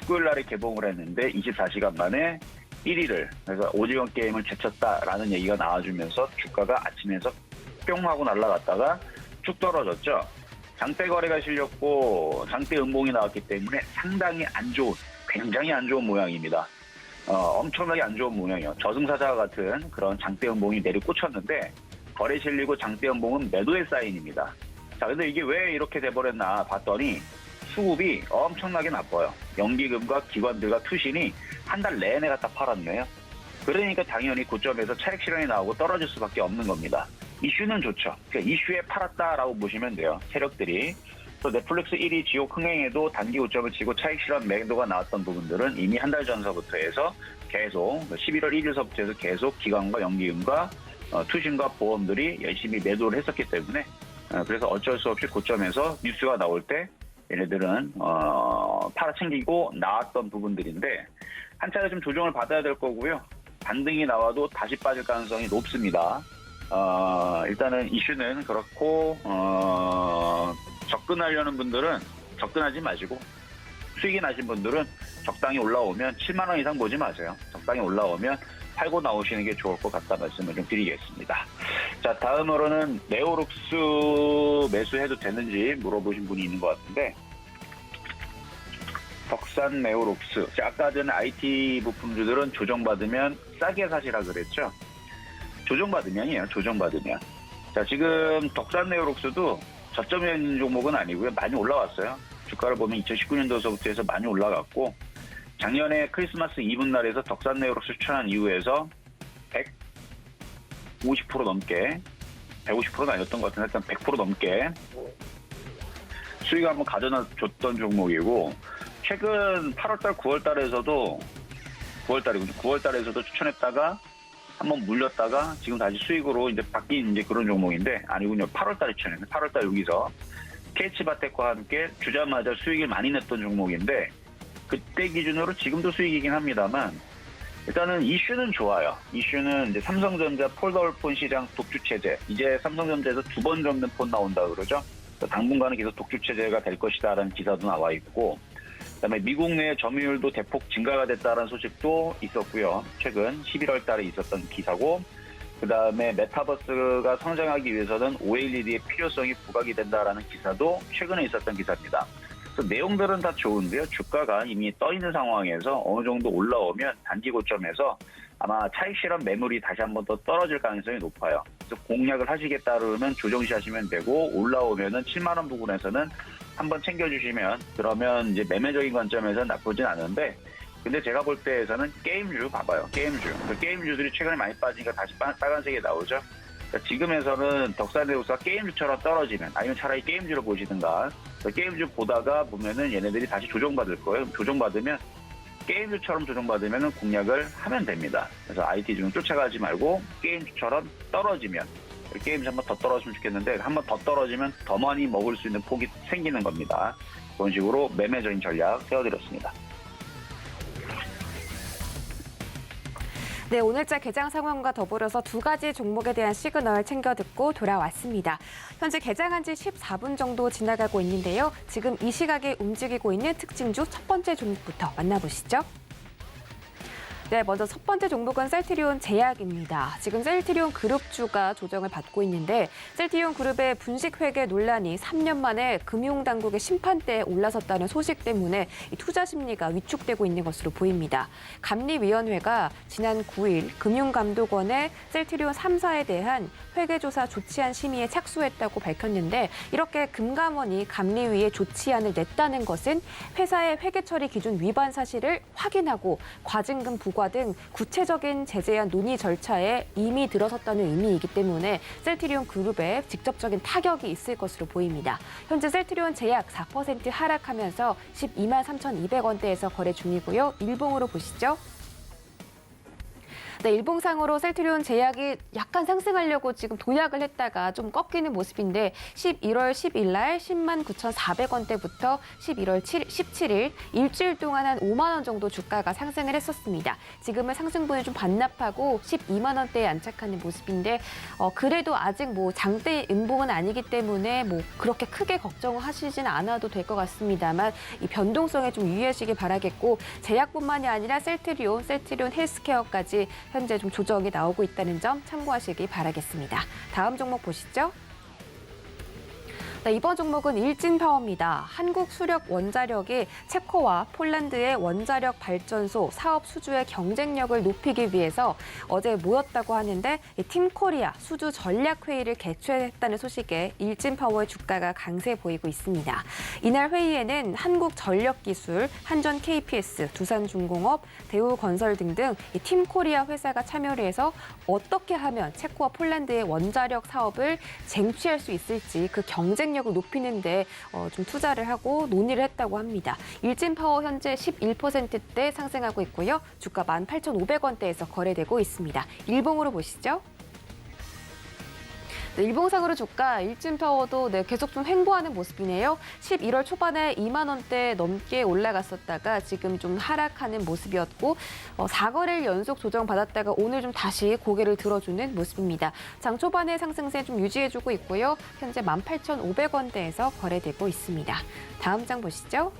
19일 날에 개봉을 했는데 24시간 만에 1위를, 그래서 오징어 게임을 제쳤다라는 얘기가 나와주면서 주가가 아침에서 뿅 하고 날아갔다가 쭉 떨어졌죠. 장대 거래가 실렸고 장대 음봉이 나왔기 때문에 상당히 안 좋은, 굉장히 안 좋은 모양입니다. 엄청나게 안 좋은 모양이에요. 저승사자 같은 그런 장대 음봉이 내리꽂혔는데 거래 실리고 장대 음봉은 매도의 사인입니다. 자, 근데 이게 왜 이렇게 돼버렸나 봤더니 수급이 엄청나게 나빠요. 연기금과 기관들과 투신이 한 달 내내 갖다 팔았네요. 그러니까 당연히 고점에서 차익 실현이 나오고 떨어질 수밖에 없는 겁니다. 이슈는 좋죠. 그러니까 이슈에 팔았다라고 보시면 돼요. 세력들이. 또 넷플릭스 1위 지옥 흥행에도 단기 고점을 치고 차익 실현 매도가 나왔던 부분들은 이미 한 달 전서부터 해서 계속 11월 1일서부터 해서 계속 기관과 연기금과 투신과 보험들이 열심히 매도를 했었기 때문에 그래서 어쩔 수 없이 고점에서 뉴스가 나올 때 얘네들은 팔아챙기고 나왔던 부분들인데 한 차례 좀 조정을 받아야 될 거고요. 반등이 나와도 다시 빠질 가능성이 높습니다. 일단은 이슈는 그렇고 접근하려는 분들은 접근하지 마시고 수익이 나신 분들은 적당히 올라오면 7만 원 이상 보지 마세요. 적당히 올라오면 팔고 나오시는 게 좋을 것 같다 말씀을 좀 드리겠습니다. 자, 다음으로는 네오룩스 매수해도 되는지 물어보신 분이 있는 것 같은데 덕산 네오룩스. 아까 전에 IT 부품주들은 조정받으면 싸게 사시라 그랬죠. 조정받으면이에요. 조정받으면. 자, 지금 덕산 네오룩스도 저점에 있는 종목은 아니고요. 많이 올라왔어요. 주가를 보면 2019년도서부터 해서 많이 올라갔고 작년에 크리스마스 이브 날에서 덕산 네오룩스 추천한 이후에서 150% 넘게 150%는 아니었던 것 같은데 일단 100% 넘게 수익을 한번 가져줬던 종목이고 최근 8월달, 9월달에서도 9월달에서도 추천했다가 한번 물렸다가 지금 다시 수익으로 이제 바뀐 이제 그런 종목인데 아니군요. 8월달에 추천했네. 8월달 여기서 KH바텍과 함께 주자마자 수익을 많이 냈던 종목인데 그때 기준으로 지금도 수익이긴 합니다만 일단은 이슈는 좋아요. 이슈는 이제 삼성전자 폴더폰 시장 독주 체제. 이제 삼성전자에서 2번 정도 폰 나온다 그러죠. 당분간은 계속 독주 체제가 될 것이다라는 기사도 나와 있고, 그다음에 미국 내 점유율도 대폭 증가가 됐다는 소식도 있었고요. 최근 11월달에 있었던 기사고, 그다음에 메타버스가 성장하기 위해서는 OLED의 필요성이 부각이 된다라는 기사도 최근에 있었던 기사입니다. 그래서 내용들은 다 좋은데요. 주가가 이미 떠 있는 상황에서 어느 정도 올라오면 단기 고점에서 아마 차익 실현 매물이 다시 한번 더 떨어질 가능성이 높아요. 그래서 공략을 하시겠다 그러면 조정시 하시면 되고 올라오면은 7만 원 부분에서는 한번 챙겨주시면 그러면 이제 매매적인 관점에서는 나쁘진 않은데 근데 제가 볼 때에서는 게임주 봐봐요. 게임주들이 최근에 많이 빠지니까 다시 빨간색이 나오죠. 그러니까 지금에서는 덕산네오스가 게임주처럼 떨어지면 아니면 차라리 게임주를 보시든가 게임주 보다가 보면은 얘네들이 다시 조정받을 거예요. 조정받으면 게임주처럼 조정받으면 공략을 하면 됩니다. 그래서 IT 중 쫓아가지 말고 게임주처럼 떨어지면 게임주 한번 더 떨어졌으면 좋겠는데 한번 더 떨어지면 더 많이 먹을 수 있는 폭이 생기는 겁니다. 그런 식으로 매매적인 전략 세워드렸습니다. 네, 오늘자 개장 상황과 더불어서 두 가지 종목에 대한 시그널 챙겨 듣고 돌아왔습니다. 현재 개장한 지 14분 정도 지나가고 있는데요. 지금 이 시각에 움직이고 있는 특징주 첫 번째 종목부터 만나보시죠. 네, 먼저 첫 번째 종목은 셀트리온 제약입니다. 지금 셀트리온 그룹주가 조정을 받고 있는데 셀트리온 그룹의 분식회계 논란이 3년 만에 금융당국의 심판대에 올라섰다는 소식 때문에 이 투자 심리가 위축되고 있는 것으로 보입니다. 감리위원회가 지난 9일 금융감독원에 셀트리온 3사에 대한 회계조사 조치안 심의에 착수했다고 밝혔는데 이렇게 금감원이 감리위에 조치안을 냈다는 것은 회사의 회계 처리 기준 위반 사실을 확인하고 과징금 부과 등 구체적인 제재안 논의 절차에 이미 들어섰다는 의미이기 때문에 셀트리온 그룹에 직접적인 타격이 있을 것으로 보입니다. 현재 셀트리온 제약 4% 하락하면서 12만 3,200원대에서 거래 중이고요. 일봉으로 보시죠. 네, 일봉상으로 셀트리온 제약이 약간 상승하려고 지금 도약을 했다가 좀 꺾이는 모습인데 11월 10일 날 10만 9,400원대부터 11월 17일 일주일 동안 한 5만 원 정도 주가가 상승을 했었습니다. 지금은 상승분을 좀 반납하고 12만 원대에 안착하는 모습인데 그래도 아직 뭐 장대 음봉은 아니기 때문에 뭐 그렇게 크게 걱정을 하시진 않아도 될 것 같습니다만 이 변동성에 좀 유의하시기 바라겠고 제약뿐만이 아니라 셀트리온 헬스케어까지 현재 좀 조정이 나오고 있다는 점 참고하시기 바라겠습니다. 다음 종목 보시죠. 네, 이번 종목은 일진파워입니다. 한국 수력 원자력이 체코와 폴란드의 원자력 발전소 사업 수주의 경쟁력을 높이기 위해서 어제 모였다고 하는데 팀코리아 수주 전략회의를 개최했다는 소식에 일진파워의 주가가 강세 보이고 있습니다. 이날 회의에는 한국전력기술, 한전 KPS, 두산중공업, 대우건설 등등 팀코리아 회사가 참여를 해서 어떻게 하면 체코와 폴란드의 원자력 사업을 쟁취할 수 있을지 그 경쟁력을 높이는데 좀 투자를 하고 논의를 했다고 합니다. 일진파워 현재 11%대 상승하고 있고요. 주가 18,500원대에서 거래되고 있습니다. 일봉으로 보시죠. 네, 일봉상으로 주가 일진파워도 계속 좀 횡보하는 모습이네요. 11월 초반에 2만 원대 넘게 올라갔었다가 지금 좀 하락하는 모습이었고 4거래일 연속 조정받았다가 오늘 좀 다시 고개를 들어주는 모습입니다. 장 초반에 상승세 좀 유지해주고 있고요. 현재 18,500원대에서 거래되고 있습니다. 다음 장 보시죠.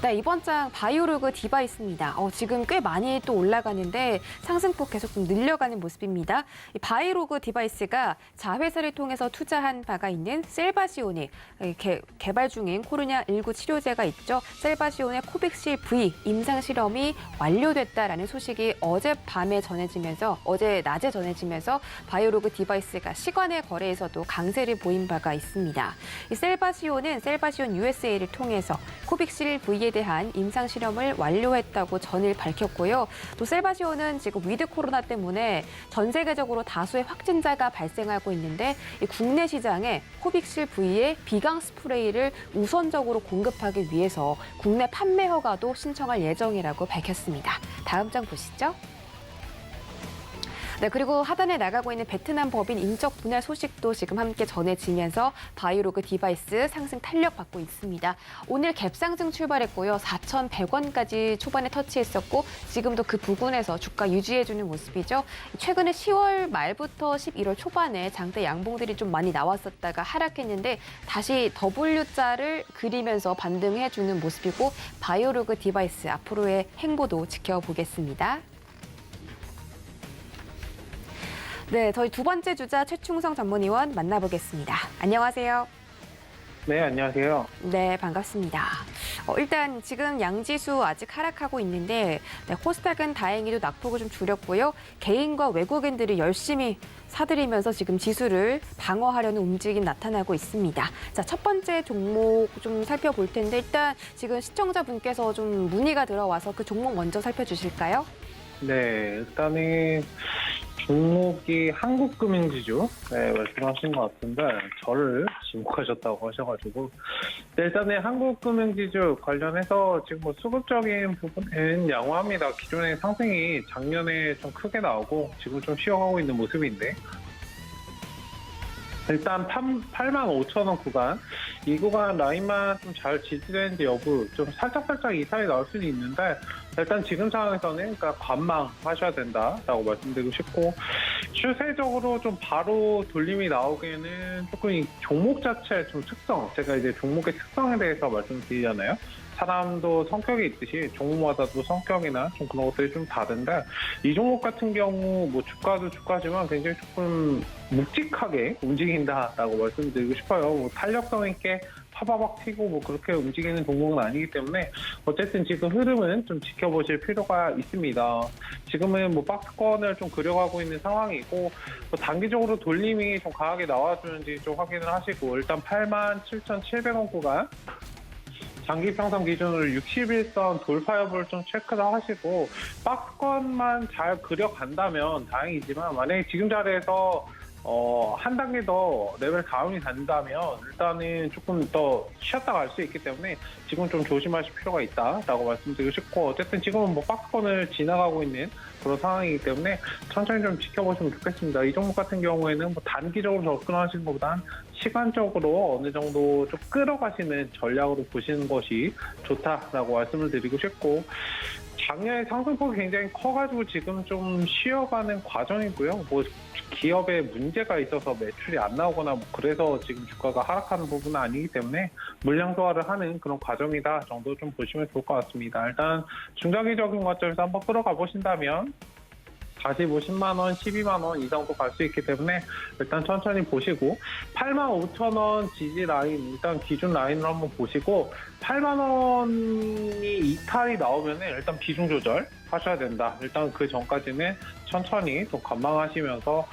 네, 이번 장 바이오로그 디바이스입니다. 지금 꽤 많이 또 올라가는데 상승폭 계속 좀 늘려가는 모습입니다. 이 바이오로그 디바이스가 자회사를 통해서 투자한 바가 있는 셀바시온이 개발 중인 코로나19 치료제가 있죠. 셀바시온의 코빅실 V 임상 실험이 완료됐다라는 소식이 어제 낮에 전해지면서 바이오로그 디바이스가 시간의 거래에서도 강세를 보인 바가 있습니다. 이 셀바시온은 셀바시온 USA를 통해서 코빅실 V에 대한 임상 실험을 완료했다고 전일 밝혔고요. 또 셀바시온은 지금 위드 코로나 때문에 전 세계적으로 다수의 확진자가 발생하고 있는데 이 국내 시장에 코빅실 V의 비강 스프레이를 우선적으로 공급하기 위해서 국내 판매 허가도 신청할 예정이라고 밝혔습니다. 다음 장 보시죠. 네, 그리고 하단에 나가고 있는 베트남 법인 인적 분할 소식도 지금 함께 전해지면서 바이오로그 디바이스 상승 탄력받고 있습니다. 오늘 갭상승 출발했고요. 4,100원까지 초반에 터치했었고 지금도 그 부근에서 주가 유지해주는 모습이죠. 최근에 10월 말부터 11월 초반에 장대 양봉들이 좀 많이 나왔었다가 하락했는데 다시 W자를 그리면서 반등해주는 모습이고 바이오로그 디바이스 앞으로의 행보도 지켜보겠습니다. 네, 저희 두 번째 주자 최충성 전문위원 만나보겠습니다. 안녕하세요. 네, 안녕하세요. 네, 반갑습니다. 일단 지금 양지수 아직 하락하고 있는데 코스닥은 다행히도 낙폭을 좀 줄였고요. 개인과 외국인들이 열심히 사들이면서 지금 지수를 방어하려는 움직임 나타나고 있습니다. 자, 첫 번째 종목 좀 살펴볼 텐데 일단 지금 시청자분께서 좀 문의가 들어와서 그 종목 먼저 살펴주실까요? 네, 일단은 종목이 한국금융지주 말씀하신 것 같은데 저를 지목하셨다고 하셔가지고 일단은 한국금융지주 관련해서 지금 뭐 수급적인 부분은 양호합니다. 기존의 상승이 작년에 좀 크게 나오고 지금 좀 쉬어가고 있는 모습인데 일단 85,000원 구간 이 구간 라인만 좀 잘 지지되는지 여부 좀 살짝 이상이 나올 수는 있는데 일단 지금 상황에서는 그러니까 관망하셔야 된다라고 말씀드리고 싶고 추세적으로 좀 바로 돌림이 나오기에는 조금 이 종목 자체의 좀 특성 제가 이제 종목의 특성에 대해서 말씀드리잖아요. 사람도 성격이 있듯이 종목마다도 성격이나 좀 그런 것들이 좀 다른데 이 종목 같은 경우 뭐 주가도 주가지만 굉장히 조금 묵직하게 움직인다라고 말씀드리고 싶어요. 뭐 탄력성 있게 파바박 튀고 뭐 그렇게 움직이는 종목은 아니기 때문에 어쨌든 지금 흐름은 좀 지켜보실 필요가 있습니다. 지금은 뭐 박스권을 좀 그려가고 있는 상황이고 뭐 단기적으로 돌림이 좀 강하게 나와주는지 좀 확인을 하시고 일단 87,700원 구간 장기 평선 기준으로 61선 돌파 여부를 좀 체크를 하시고 박스권만 잘 그려간다면 다행이지만 만약에 지금 자리에서 한 단계 더 레벨 다운이 된다면 일단은 조금 더 쉬었다 갈 수 있기 때문에 지금 좀 조심하실 필요가 있다라고 말씀드리고 싶고 어쨌든 지금은 뭐 박스권을 지나가고 있는 그런 상황이기 때문에 천천히 좀 지켜보시면 좋겠습니다. 이 종목 같은 경우에는 뭐 단기적으로 접근하시는 것보다는 시간적으로 어느 정도 좀 끌어가시는 전략으로 보시는 것이 좋다라고 말씀을 드리고 싶고 작년에 상승폭이 굉장히 커가지고 지금 좀 쉬어가는 과정이고요. 뭐 기업에 문제가 있어서 매출이 안 나오거나 뭐 그래서 지금 주가가 하락하는 부분은 아니기 때문에 물량 소화를 하는 그런 과정이다 정도 좀 보시면 좋을 것 같습니다. 일단 중장기적인 관점에서 한번 끌어가 보신다면 다시 뭐 10만 원, 12만 원 이상도 갈 수 있기 때문에 일단 천천히 보시고 85,000원 지지 라인 일단 기준 라인을 한번 보시고 8만 원이 이탈이 나오면 일단 비중 조절 하셔야 된다. 일단 그 전까지는 천천히 좀 관망하시면서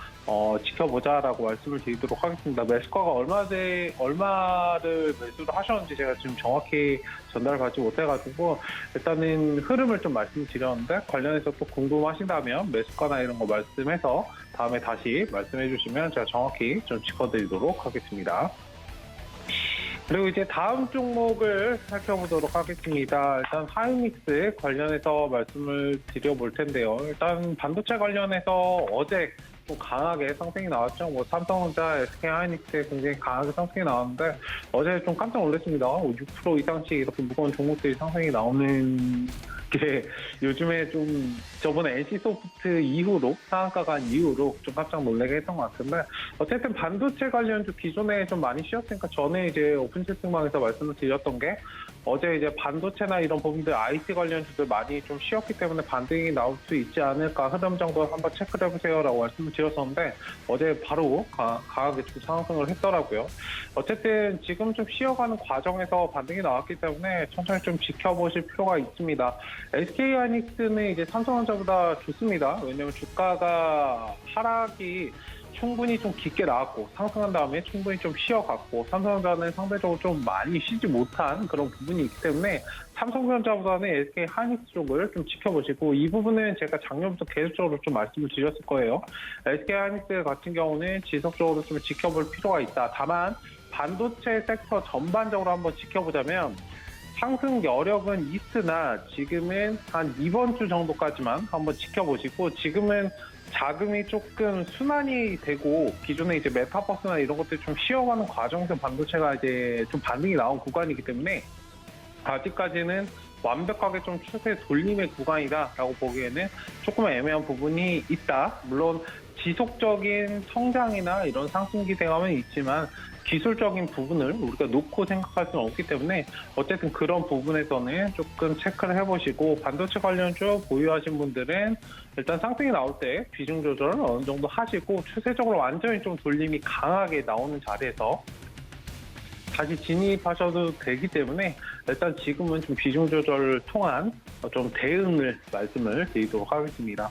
지켜보자라고 말씀을 드리도록 하겠습니다. 매수가가 얼마를 매수를 하셨는지 제가 지금 정확히 전달받지 못해가지고 일단은 흐름을 좀 말씀드렸는데 관련해서 또 궁금하신다면 매수가나 이런 거 말씀해서 다음에 다시 말씀해 주시면 제가 정확히 좀 짚어드리도록 하겠습니다. 그리고 이제 다음 종목을 살펴보도록 하겠습니다. 일단 하이닉스 관련해서 말씀을 드려볼 텐데요. 일단 반도체 관련해서 어제 좀 강하게 상승이 나왔죠. 뭐 삼성전자, SK하이닉스에 굉장히 강하게 상승이 나왔는데 어제 좀 깜짝 놀랐습니다. 6% 이상씩 이렇게 무거운 종목들이 상승이 나오는 게 요즘에 좀 저번에 NC소프트 이후로 상한가 간 이후로 좀 깜짝 놀라게 했던 것 같은데 어쨌든 반도체 관련주 기존에 좀 많이 쉬었으니까 전에 이제 오픈 채팅방에서 말씀을 드렸던 게 어제 이제 반도체나 이런 부분들 IT 관련주들 많이 좀 쉬었기 때문에 반등이 나올 수 있지 않을까 흐름 정도 한번 체크를 해보세요라고 말씀을 드렸었는데 어제 바로 강하게 좀 상승을 했더라고요. 어쨌든 지금 좀 쉬어가는 과정에서 반등이 나왔기 때문에 천천히 좀 지켜보실 필요가 있습니다. SK하이닉스는 이제 삼성전자보다 좋습니다. 왜냐하면 주가가 하락이 충분히 좀 깊게 나왔고 상승한 다음에 충분히 좀 쉬어갔고 삼성전자는 상대적으로 좀 많이 쉬지 못한 그런 부분이 있기 때문에 삼성전자보다는 SK하이닉스 쪽을 좀 지켜보시고 이 부분은 제가 작년부터 계속적으로 좀 말씀을 드렸을 거예요. SK하이닉스 같은 경우는 지속적으로 좀 지켜볼 필요가 있다. 다만 반도체 섹터 전반적으로 한번 지켜보자면 상승 여력은 있으나 지금은 한 이번 주 정도까지만 한번 지켜보시고 지금은 자금이 조금 순환이 되고 기존에 이제 메타버스나 이런 것들이 좀 쉬어가는 과정에서 반도체가 이제 좀 반등이 나온 구간이기 때문에 아직까지는 완벽하게 좀 추세 돌림의 구간이다라고 보기에는 조금 애매한 부분이 있다. 물론 지속적인 성장이나 이런 상승 기대감은 있지만 기술적인 부분을 우리가 놓고 생각할 수는 없기 때문에 어쨌든 그런 부분에서는 조금 체크를 해보시고 반도체 관련주 보유하신 분들은 일단 상승이 나올 때 비중 조절을 어느 정도 하시고 추세적으로 완전히 좀 돌림이 강하게 나오는 자리에서 다시 진입하셔도 되기 때문에 일단 지금은 좀 비중 조절을 통한 좀 대응을 말씀을 드리도록 하겠습니다.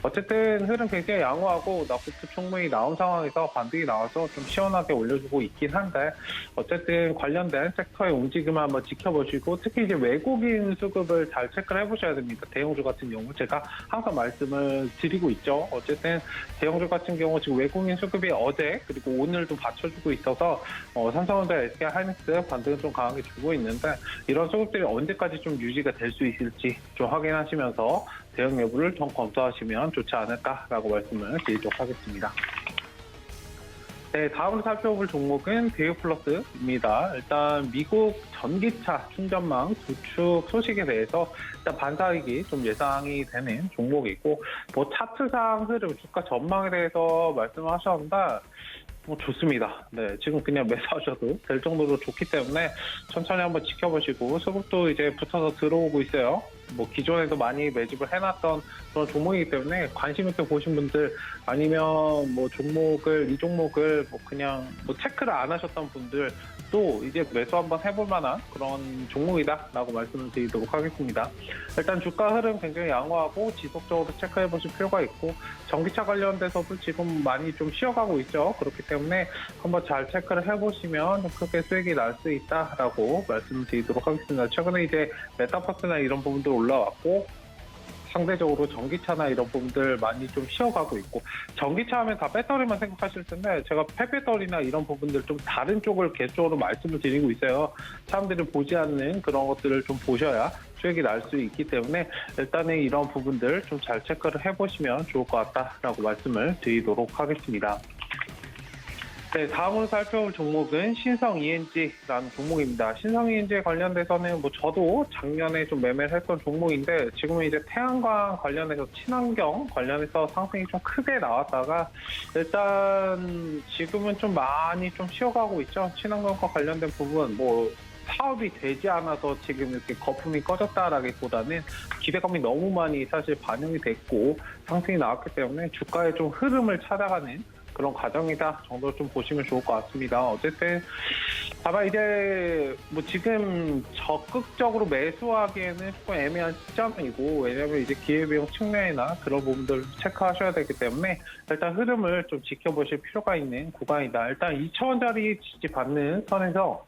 어쨌든 흐름 굉장히 양호하고 낙폭도 충분히 나온 상황에서 반등이 나와서 좀 시원하게 올려주고 있긴 한데 어쨌든 관련된 섹터의 움직임을 한번 지켜보시고 특히 이제 외국인 수급을 잘 체크를 해보셔야 됩니다. 대형주 같은 경우 제가 항상 말씀을 드리고 있죠. 어쨌든 대형주 같은 경우 지금 외국인 수급이 어제 그리고 오늘도 받쳐주고 있어서 삼성전자, SK하이닉스 반등을 좀 강하게 주고 있는데 이런 수급들이 언제까지 좀 유지가 될 수 있을지 좀 확인하시면서 대응 여부를 좀 검토하시면 좋지 않을까라고 말씀을 드리도록 하겠습니다. 네, 다음으로 살펴볼 종목은 대우플러스입니다. 일단 미국 전기차 충전망 구축 소식에 대해서 일단 반사익이 좀 예상이 되는 종목이고 뭐 차트상 흐름 주가 전망에 대해서 말씀을 하셨는데 좋습니다. 네, 지금 그냥 매수하셔도 될 정도로 좋기 때문에 천천히 한번 지켜보시고 수급도 이제 붙어서 들어오고 있어요. 뭐 기존에도 많이 매집을 해놨던 그런 종목이기 때문에 관심 있게 보신 분들 아니면 뭐 이 종목을 뭐 그냥 뭐 체크를 안 하셨던 분들 또 이제 매수 한번 해볼 만한 그런 종목이다라고 말씀을 드리도록 하겠습니다. 일단 주가 흐름 굉장히 양호하고 지속적으로 체크해 보실 필요가 있고 전기차 관련돼서도 지금 많이 좀 쉬어가고 있죠. 그렇기 때문에 한번 잘 체크를 해보시면 크게 수익이 날 수 있다라고 말씀을 드리도록 하겠습니다. 최근에 이제 메타버스나 이런 부분들 올라왔고 상대적으로 전기차나 이런 부분들 많이 좀 쉬어가고 있고 전기차 하면 다 배터리만 생각하실 텐데 제가 폐배터리나 이런 부분들 좀 다른 쪽을 계속적으로 말씀을 드리고 있어요. 사람들이 보지 않는 그런 것들을 좀 보셔야 수익이 날 수 있기 때문에 일단은 이런 부분들 좀 잘 체크를 해보시면 좋을 것 같다라고 말씀을 드리도록 하겠습니다. 네, 다음으로 살펴볼 종목은 신성 ENG라는 종목입니다. 신성 ENG에 관련돼서는 뭐 저도 작년에 좀 매매를 했던 종목인데 지금은 이제 태양광 관련해서 친환경 관련해서 상승이 좀 크게 나왔다가 일단 지금은 좀 많이 좀 쉬어가고 있죠. 친환경과 관련된 부분 뭐 사업이 되지 않아서 지금 이렇게 거품이 꺼졌다라기보다는 기대감이 너무 많이 사실 반영이 됐고 상승이 나왔기 때문에 주가의 좀 흐름을 찾아가는 그런 과정이다 정도 좀 보시면 좋을 것 같습니다. 어쨌든 다만 이제 뭐 지금 적극적으로 매수하기에는 조금 애매한 시점이고 왜냐하면 이제 기회비용 측면이나 그런 부분들 체크하셔야 되기 때문에 일단 흐름을 좀 지켜보실 필요가 있는 구간이다. 일단 2,000원짜리 지지받는 선에서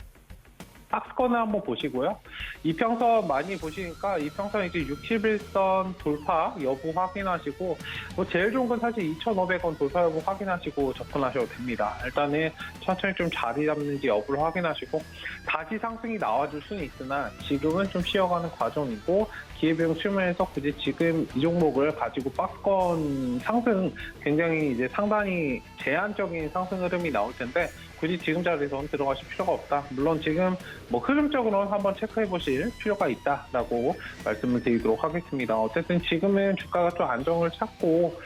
박스권을 한번 보시고요. 이평선 많이 보시니까 이평선 이제 61선 돌파 여부 확인하시고 뭐 제일 좋은 건 사실 2,500원 돌파 여부 확인하시고 접근하셔도 됩니다. 일단은 천천히 좀 자리 잡는지 여부를 확인하시고 다시 상승이 나와줄 수는 있으나 지금은 좀 쉬어가는 과정이고 기회비용 측면에서 굳이 지금 이 종목을 가지고 박스권 상승 굉장히 이제 상당히 제한적인 상승 흐름이 나올 텐데 굳이 지금 자리에서는 들어가실 필요가 없다. 물론 지금 뭐 흐름적으로는 한번 체크해 보실 필요가 있다라고 말씀을 드리도록 하겠습니다. 어쨌든 지금은 주가가 좀 안정을 찾고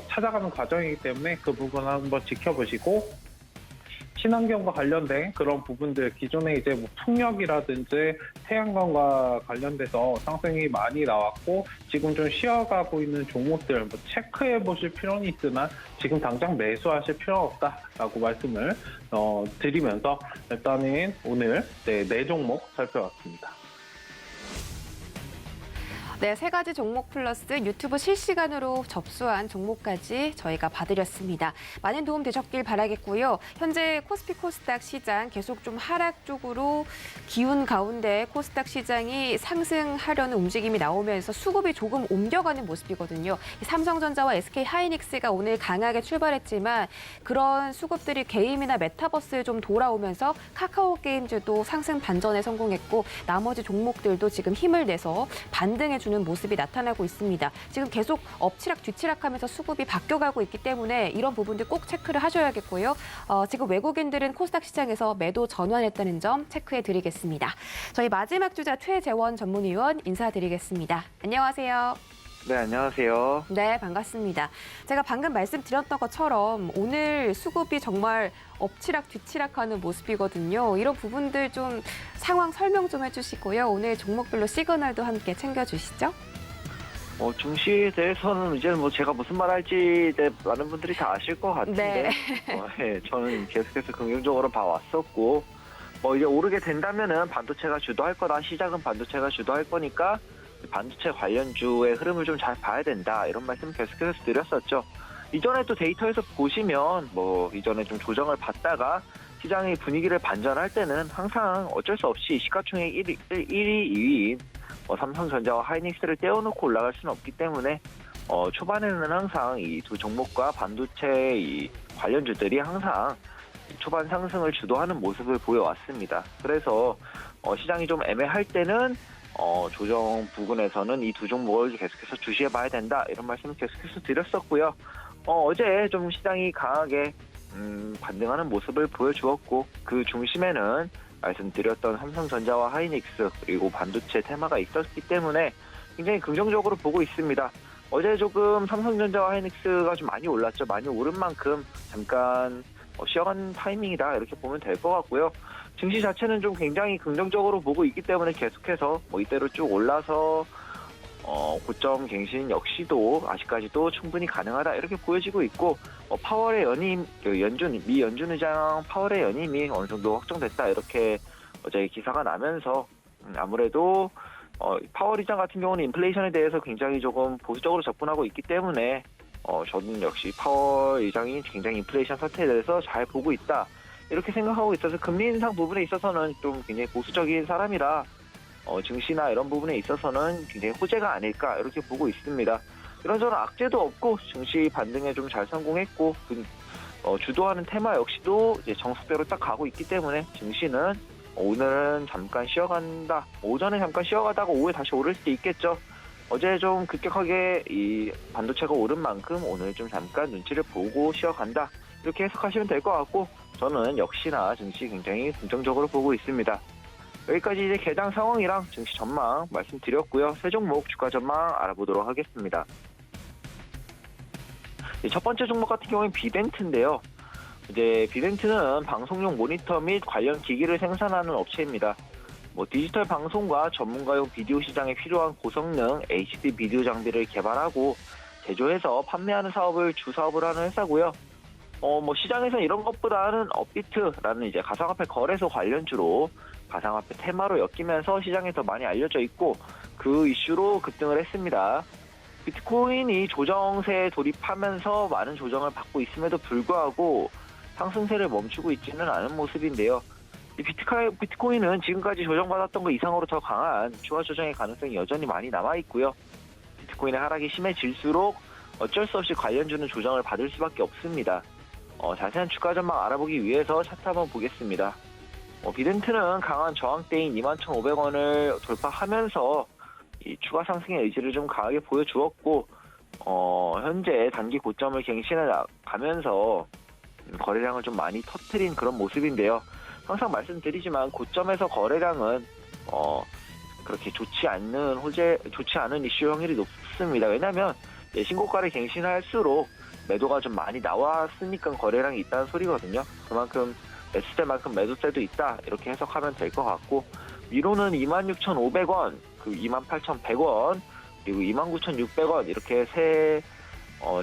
찾아가는 과정이기 때문에 그 부분 한번 지켜보시고 친환경과 관련된 그런 부분들 기존에 이제 뭐 풍력이라든지 태양광과 관련돼서 상승이 많이 나왔고 지금 좀 쉬어가고 있는 종목들 뭐 체크해 보실 필요는 있으나 지금 당장 매수하실 필요는 없다라고 말씀을 드리면서 일단은 오늘 네 종목 살펴봤습니다. 네, 3가지 종목 플러스 유튜브 실시간으로 접수한 종목까지 저희가 봐드렸습니다. 많은 도움 되셨길 바라겠고요. 현재 코스피 코스닥 시장 계속 좀 하락 쪽으로 기운 가운데 코스닥 시장이 상승하려는 움직임이 나오면서 수급이 조금 옮겨가는 모습이거든요. 삼성전자와 SK하이닉스가 오늘 강하게 출발했지만 그런 수급들이 게임이나 메타버스에 좀 돌아오면서 카카오게임즈도 상승 반전에 성공했고 나머지 종목들도 지금 힘을 내서 반등해 주는 모습이 나타나고 있습니다. 지금 계속 엎치락 뒤치락하면서 수급이 바뀌어가고 있기 때문에 이런 부분들 꼭 체크를 하셔야겠고요. 지금 외국인들은 코스닥 시장에서 매도 전환했다는 점 체크해드리겠습니다. 저희 마지막 주자 최재원 전문위원 인사드리겠습니다. 안녕하세요. 네, 안녕하세요. 네, 반갑습니다. 제가 방금 말씀드렸던 것처럼 오늘 수급이 정말 엎치락 뒤치락하는 모습이거든요. 이런 부분들 좀 상황 설명 좀 해주시고요. 오늘 종목별로 시그널도 함께 챙겨주시죠. 증시에 대해서는 이제 뭐 제가 무슨 말 할지 많은 분들이 다 아실 것 같은데, 네. 저는 계속해서 긍정적으로 봐왔었고, 이제 오르게 된다면은 반도체가 주도할 거다. 시작은 반도체가 주도할 거니까 반도체 관련주의 흐름을 좀 잘 봐야 된다. 이런 말씀 계속해서 드렸었죠. 이전에 또 데이터에서 보시면 이전에 좀 조정을 받다가 시장의 분위기를 반전할 때는 항상 어쩔 수 없이 시가총액 1위, 2위인 삼성전자와 하이닉스를 떼어놓고 올라갈 수는 없기 때문에 초반에는 항상 이 두 종목과 반도체 이 관련주들이 항상 초반 상승을 주도하는 모습을 보여왔습니다. 그래서 시장이 좀 애매할 때는 조정 부근에서는 이 두 종목을 계속해서 주시해봐야 된다. 이런 말씀을 계속해서 드렸었고요. 어제 좀 시장이 강하게 반등하는 모습을 보여주었고 그 중심에는 말씀드렸던 삼성전자와 하이닉스 그리고 반도체 테마가 있었기 때문에 굉장히 긍정적으로 보고 있습니다. 어제 조금 삼성전자와 하이닉스가 좀 많이 올랐죠. 많이 오른 만큼 잠깐 쉬어가는 타이밍이다 이렇게 보면 될 것 같고요. 증시 자체는 좀 굉장히 긍정적으로 보고 있기 때문에 계속해서 이대로 쭉 올라서 고점 갱신 역시도 아직까지도 충분히 가능하다 이렇게 보여지고 있고 파월의 연임 미 연준 의장 파월의 연임이 어느 정도 확정됐다 이렇게 어제 기사가 나면서 아무래도 파월 의장 같은 경우는 인플레이션에 대해서 굉장히 조금 보수적으로 접근하고 있기 때문에 저는 역시 파월 의장이 굉장히 인플레이션 사태에 대해서 잘 보고 있다 이렇게 생각하고 있어서 금리 인상 부분에 있어서는 좀 굉장히 보수적인 사람이라 증시나 이런 부분에 있어서는 굉장히 호재가 아닐까 이렇게 보고 있습니다. 이런저런 악재도 없고 증시 반등에 좀 잘 성공했고 주도하는 테마 역시도 이제 정석대로 딱 가고 있기 때문에 증시는 오늘은 잠깐 쉬어간다. 오전에 잠깐 쉬어가다가 오후에 다시 오를 수도 있겠죠. 어제 좀 급격하게 이 반도체가 오른 만큼 오늘 좀 잠깐 눈치를 보고 쉬어간다. 이렇게 해석하시면 될 것 같고 저는 역시나 증시 굉장히 긍정적으로 보고 있습니다. 여기까지 이제 개장 상황이랑 증시 전망 말씀드렸고요. 세 종목 주가 전망 알아보도록 하겠습니다. 첫 번째 종목 같은 경우는 비덴트인데요. 이제 비덴트는 방송용 모니터 및 관련 기기를 생산하는 업체입니다. 디지털 방송과 전문가용 비디오 시장에 필요한 고성능 HD 비디오 장비를 개발하고 제조해서 판매하는 사업을 주사업을 하는 회사고요. 시장에서는 이런 것보다는 업비트라는 이제 가상화폐 거래소 관련주로 가상화폐 테마로 엮이면서 시장에 더 많이 알려져 있고 그 이슈로 급등을 했습니다. 비트코인이 조정세에 돌입하면서 많은 조정을 받고 있음에도 불구하고 상승세를 멈추고 있지는 않은 모습인데요. 이 비트코인은 지금까지 조정받았던 것 이상으로 더 강한 추가 조정의 가능성이 여전히 많이 남아있고요. 비트코인의 하락이 심해질수록 어쩔 수 없이 관련주는 조정을 받을 수밖에 없습니다. 자세한 주가 전망 알아보기 위해서 차트 한번 보겠습니다. 비덴트는 강한 저항대인 21,500원을 돌파하면서 이 추가 상승의 의지를 좀 강하게 보여주었고 현재 단기 고점을 갱신해 가면서 거래량을 좀 많이 터뜨린 그런 모습인데요. 항상 말씀드리지만 고점에서 거래량은 그렇게 좋지 않은 이슈 확률이 높습니다. 왜냐하면 신고가를 갱신할수록 매도가 좀 많이 나왔으니까 거래량이 있다는 소리거든요. 그만큼 매수세만큼 매도세도 있다 이렇게 해석하면 될 것 같고 위로는 26,500원, 28,100원 그리고 29,600원 이렇게 세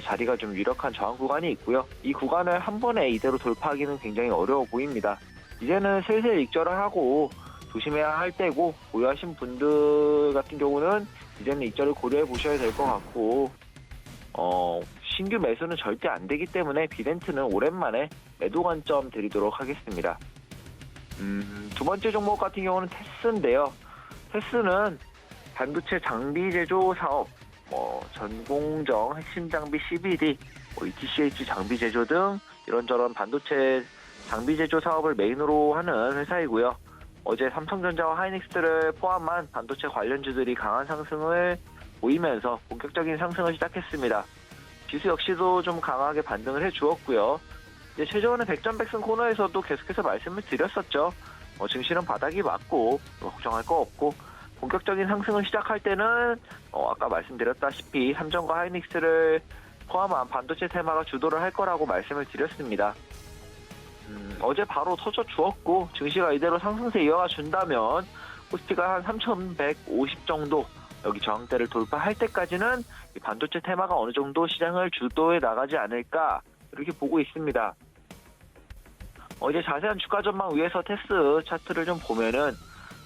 자리가 좀 유력한 저항 구간이 있고요. 이 구간을 한 번에 이대로 돌파하기는 굉장히 어려워 보입니다. 이제는 슬슬 익절을 하고 조심해야 할 때고 보유하신 분들 같은 경우는 이제는 익절을 고려해 보셔야 될 것 같고 신규 매수는 절대 안 되기 때문에 비덴트는 오랜만에 매도 관점 드리도록 하겠습니다. 두 번째 종목 같은 경우는 테스인데요. 테스는 반도체 장비 제조 사업, 전공정 핵심 장비 CBD, ETCH 장비 제조 등 이런저런 반도체 장비 제조 사업을 메인으로 하는 회사이고요. 어제 삼성전자와 하이닉스를 포함한 반도체 관련주들이 강한 상승을 보이면서 본격적인 상승을 시작했습니다. 지수 역시도 좀 강하게 반등을 해주었고요. 이제 최저원의 백전백승 코너에서도 계속해서 말씀을 드렸었죠. 증시는 바닥이 맞고 걱정할 거 없고 본격적인 상승을 시작할 때는 아까 말씀드렸다시피 삼성과 하이닉스를 포함한 반도체 테마가 주도를 할 거라고 말씀을 드렸습니다. 어제 바로 터져 주었고 증시가 이대로 상승세 이어가 준다면 코스피가 한 3,150 정도 여기 저항대를 돌파할 때까지는 이 반도체 테마가 어느 정도 시장을 주도해 나가지 않을까 이렇게 보고 있습니다. 이제 자세한 주가 전망 위에서 테스 차트를 좀 보면은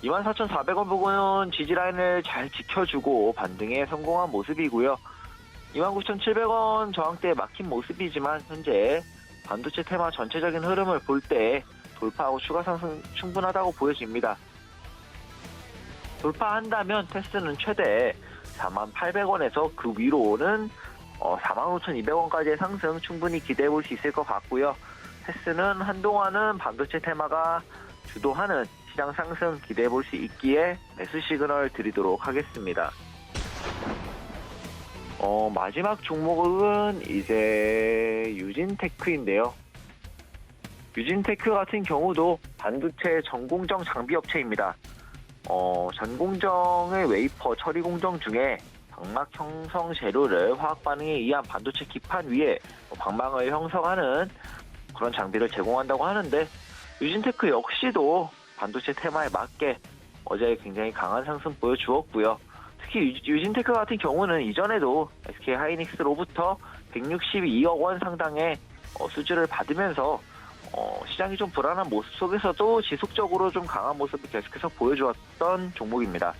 24,400원 부근 지지라인을 잘 지켜주고 반등에 성공한 모습이고요. 29,700원 저항대에 막힌 모습이지만 현재 반도체 테마 전체적인 흐름을 볼 때 돌파하고 추가 상승 충분하다고 보여집니다. 돌파한다면 테스는 최대 48,800원에서 그 위로는 45,200원까지의 상승 충분히 기대해 볼 수 있을 것 같고요. 테스는 한동안은 반도체 테마가 주도하는 시장 상승 기대해 볼 수 있기에 매수 시그널 드리도록 하겠습니다. 마지막 종목은 이제 유진테크인데요. 유진테크 같은 경우도 반도체 전공정 장비 업체입니다. 전공정의 웨이퍼 처리 공정 중에 방막 형성 재료를 화학 반응에 의한 반도체 기판 위에 방망을 형성하는 그런 장비를 제공한다고 하는데 유진테크 역시도 반도체 테마에 맞게 어제 굉장히 강한 상승 보여주었고요. 특히 유진테크 같은 경우는 이전에도 SK 하이닉스로부터 162억 원 상당의 수주를 받으면서 시장이 좀 불안한 모습 속에서도 지속적으로 좀 강한 모습을 계속해서 보여주었던 종목입니다.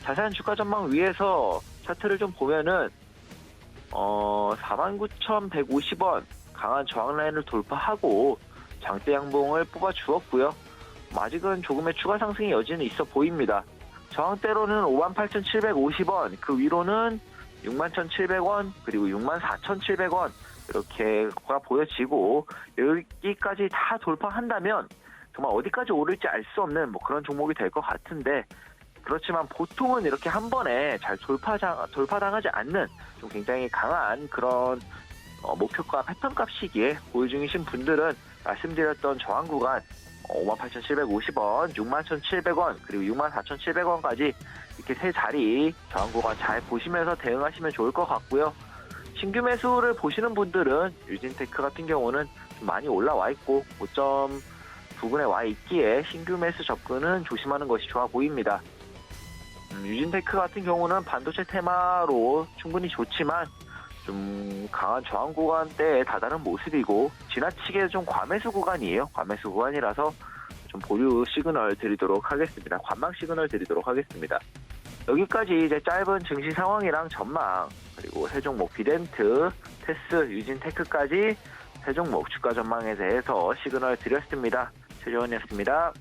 자세한 주가 전망 위에서 차트를 좀 보면은 49,150원 강한 저항 라인을 돌파하고 장대 양봉을 뽑아 주었고요. 아직은 조금의 추가 상승의 여지는 있어 보입니다. 저항대로는 58,750원, 그 위로는 61,700원, 그리고 64,700원 이렇게가 보여지고 여기까지 다 돌파한다면 정말 어디까지 오를지 알 수 없는 그런 종목이 될 것 같은데 그렇지만 보통은 이렇게 한 번에 잘 돌파당하지 않는 좀 굉장히 강한 그런 목표가 패턴값 시기에 보유 중이신 분들은 말씀드렸던 저항 구간 58,750원, 61,700원, 그리고 64,700원까지 이렇게 세 자리 저항 구간 잘 보시면서 대응하시면 좋을 것 같고요. 신규 매수를 보시는 분들은 유진테크 같은 경우는 좀 많이 올라와 있고 5점 부근에 와 있기에 신규 매수 접근은 조심하는 것이 좋아 보입니다. 유진테크 같은 경우는 반도체 테마로 충분히 좋지만 좀 강한 저항 구간대에 다다른 모습이고 지나치게 좀 과매수 구간이에요. 과매수 구간이라서 좀 보류 시그널 드리도록 하겠습니다. 관망 시그널 드리도록 하겠습니다. 여기까지 이제 짧은 증시 상황이랑 전망 그리고 세 종목 비덴트, 테스, 유진테크까지 세 종목 주가 전망에 대해서 시그널 드렸습니다. 최재원이었습니다.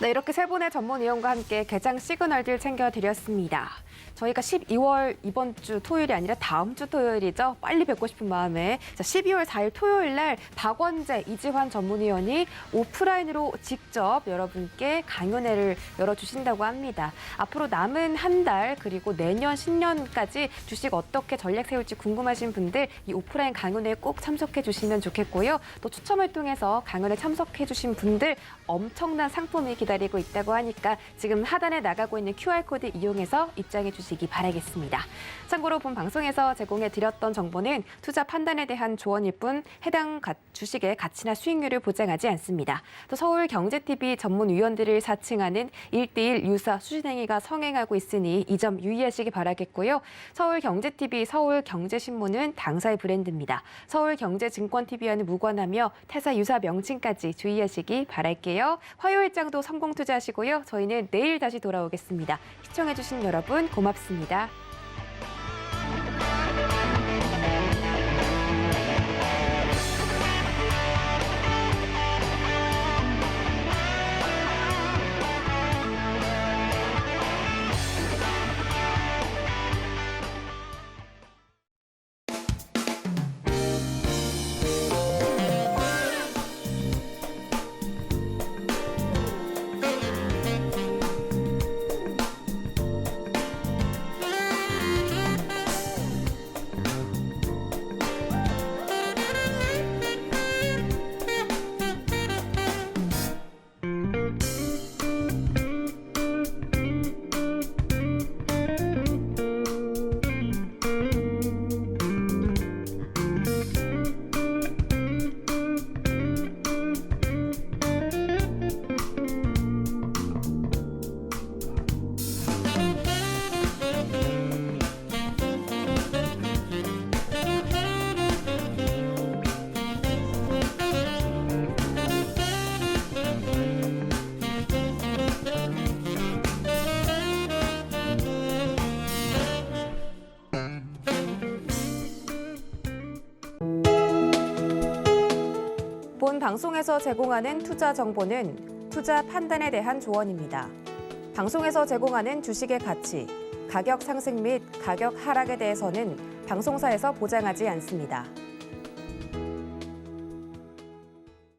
네, 이렇게 세 분의 전문위원과 함께 개장 시그널들 챙겨드렸습니다. 저희가 12월 이번 주 토요일이 아니라 다음 주 토요일이죠. 빨리 뵙고 싶은 마음에 12월 4일 토요일 날 박원재, 이지환 전문위원이 오프라인으로 직접 여러분께 강연회를 열어주신다고 합니다. 앞으로 남은 한 달 그리고 내년 신년까지 주식 어떻게 전략 세울지 궁금하신 분들 이 오프라인 강연회에 꼭 참석해 주시면 좋겠고요. 또 추첨을 통해서 강연에 참석해 주신 분들 엄청난 상품이 기다리고 있다고 하니까 지금 하단에 나가고 있는 QR코드 이용해서 입장해 주시기 바라겠습니다. 참고로 본 방송에서 제공해드렸던 정보는 투자 판단에 대한 조언일 뿐 해당 주식의 가치나 수익률을 보장하지 않습니다. 또 서울경제TV 전문위원들을 사칭하는 1:1 유사 수신행위가 성행하고 있으니 이 점 유의하시기 바라겠고요. 서울경제TV, 서울경제신문은 당사의 브랜드입니다. 서울경제증권TV와는 무관하며 타사 유사 명칭까지 주의하시기 바랄게요. 화요일장도 성공 투자하시고요. 저희는 내일 다시 돌아오겠습니다. 시청해주신 여러분 고맙습니다. 본 방송에서 제공하는 투자 정보는 투자 판단에 대한 조언입니다. 방송에서 제공하는 주식의 가치, 가격 상승 및 가격 하락에 대해서는 방송사에서 보장하지 않습니다.